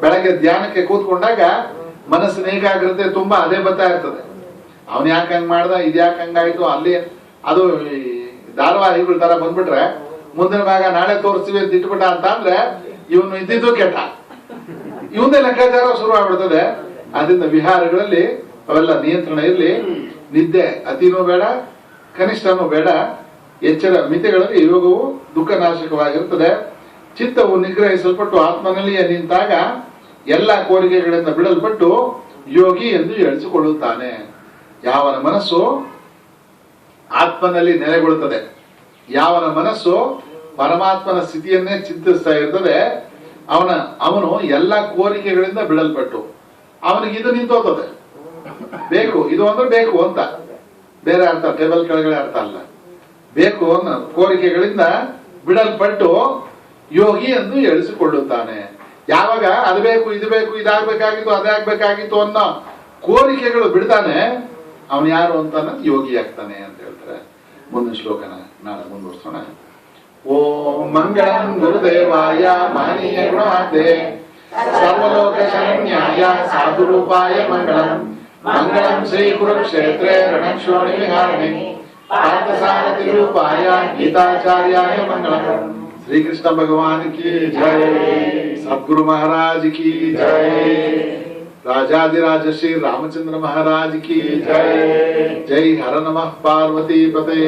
ಬೆಳಗ್ಗೆ ಧ್ಯಾನಕ್ಕೆ ಕೂತ್ಕೊಂಡಾಗ ಮನಸ್ಸಿನ ಏಕಾಗ್ರತೆ ತುಂಬಾ ಅದೇ ಬರ್ತಾ ಇರ್ತದೆ. ಅವನ್ ಯಾಕೆ ಹಂಗ್ ಮಾಡ್ದ, ಇದು ಯಾಕೆ ಹಂಗಾಯ್ತು, ಅಲ್ಲಿ ಅದು ಧಾರಾವಾಹಿಗಳ ತರ ಬಂದ್ಬಿಟ್ರೆ ಮುಂದಿನ ಭಾಗ ನಾಳೆ ತೋರಿಸ್ತೀವಿ ಅಂತ ಇಟ್ಬಿಟ್ಟ ಅಂತ ಅಂದ್ರೆ ಇವನು ಇದ್ದಿದ್ದು ಕೆಟ್ಟ, ಇವನ್ನೇ ಲೆಕ್ಕಾಚಾರ ಶುರು ಆಗ್ಬಿಡ್ತದೆ. ಅದರಿಂದ ವಿಹಾರಗಳಲ್ಲಿ ಅವೆಲ್ಲ ನಿಯಂತ್ರಣ ಇರಲಿ. ನಿದ್ದೆ ಅತಿನೂ ಬೇಡ, ಕನಿಷ್ಠನೂ ಬೇಡ. ಎಚ್ಚರ ಮಿತಿಗಳಲ್ಲಿ ಯೋಗವು ದುಃಖ ನಾಶಕವಾಗಿರುತ್ತದೆ. ಚಿತ್ತವು ನಿಗ್ರಹಿಸಲ್ಪಟ್ಟು ಆತ್ಮನಲ್ಲಿಯೇ ನಿಂತಾಗ ಎಲ್ಲ ಕೋರಿಕೆಗಳಿಂದ ಬಿಡಲ್ಪಟ್ಟು ಯೋಗಿ ಎಂದು ಹೇಳಿಸಿಕೊಳ್ಳುತ್ತಾನೆ. ಯಾವನ ಮನಸ್ಸು ಆತ್ಮನಲ್ಲಿ ನೆಲೆಗೊಳ್ಳುತ್ತದೆ, ಯಾವನ ಮನಸ್ಸು ಪರಮಾತ್ಮನ ಸ್ಥಿತಿಯನ್ನೇ ಚಿಂತಿಸ್ತಾ ಇರ್ತದೆ, ಅವನು ಎಲ್ಲ ಕೋರಿಕೆಗಳಿಂದ ಬಿಡಲ್ಪಟ್ಟು ಅವನಿಗೆ ಇದು ನಿಂತೋಗ್ತದೆ. ಬೇಕು ಇದು ಅಂದ್ರೆ ಬೇಕು ಅಂತ, ಬೇರೆ ಅರ್ಥ, ಟೇಬಲ್ ಕೆಳಗಡೆ ಅರ್ಥ ಅಲ್ಲ. ಬೇಕು ಅನ್ನೋ ಕೋರಿಕೆಗಳಿಂದ ಬಿಡಲ್ಪಟ್ಟು ಯೋಗಿ ಎಂದು ಹೇಳಿಸಿಕೊಳ್ಳುತ್ತಾನೆ. ಯಾವಾಗ ಅದು ಬೇಕು ಇದು ಬೇಕು, ಇದಾಗಬೇಕಾಗಿತ್ತು ಅದೇ ಆಗ್ಬೇಕಾಗಿತ್ತು ಅನ್ನೋ ಕೋರಿಕೆಗಳು ಬಿಡ್ತಾನೆ, ಅವನು ಯಾರು ಅಂತ ಯೋಗಿ ಆಗ್ತಾನೆ ಅಂತ ಹೇಳ್ತಾರೆ. ಮುಂದಿನ ಶ್ಲೋಕನ ನಾಳೆ ಮುಂದುವರ್ಸೋಣ. ಓಂ ಮಂಗಳಂ ಗುರುದೇವಾಯ ಮಹನೀಯ ಗುಣಾತೆ ಸರ್ವಲೋಕ ಶರಣ್ಯಾಯ ಸಾಧುರೂಪಾಯ ಮಂಗಳಂ. ಮಂಗಳಂ ಶ್ರೀ ಕುರುಕ್ಷೇತ್ರೇ ರಣಕ್ಷೋಣಿ ವಿಹಾರಿಣಿ ಪಾರ್ಥಸಾರಥಿ ರೂಪಾಯ ಗೀತಾಚಾರ್ಯಾಯ ಮಂಗಳಂ. श्री कृष्ण भगवान की जय, सद्गुरु महाराज की जय, राजाधिराज श्री रामचंद्र महाराज की जय. जय हर नमः पार्वती पते.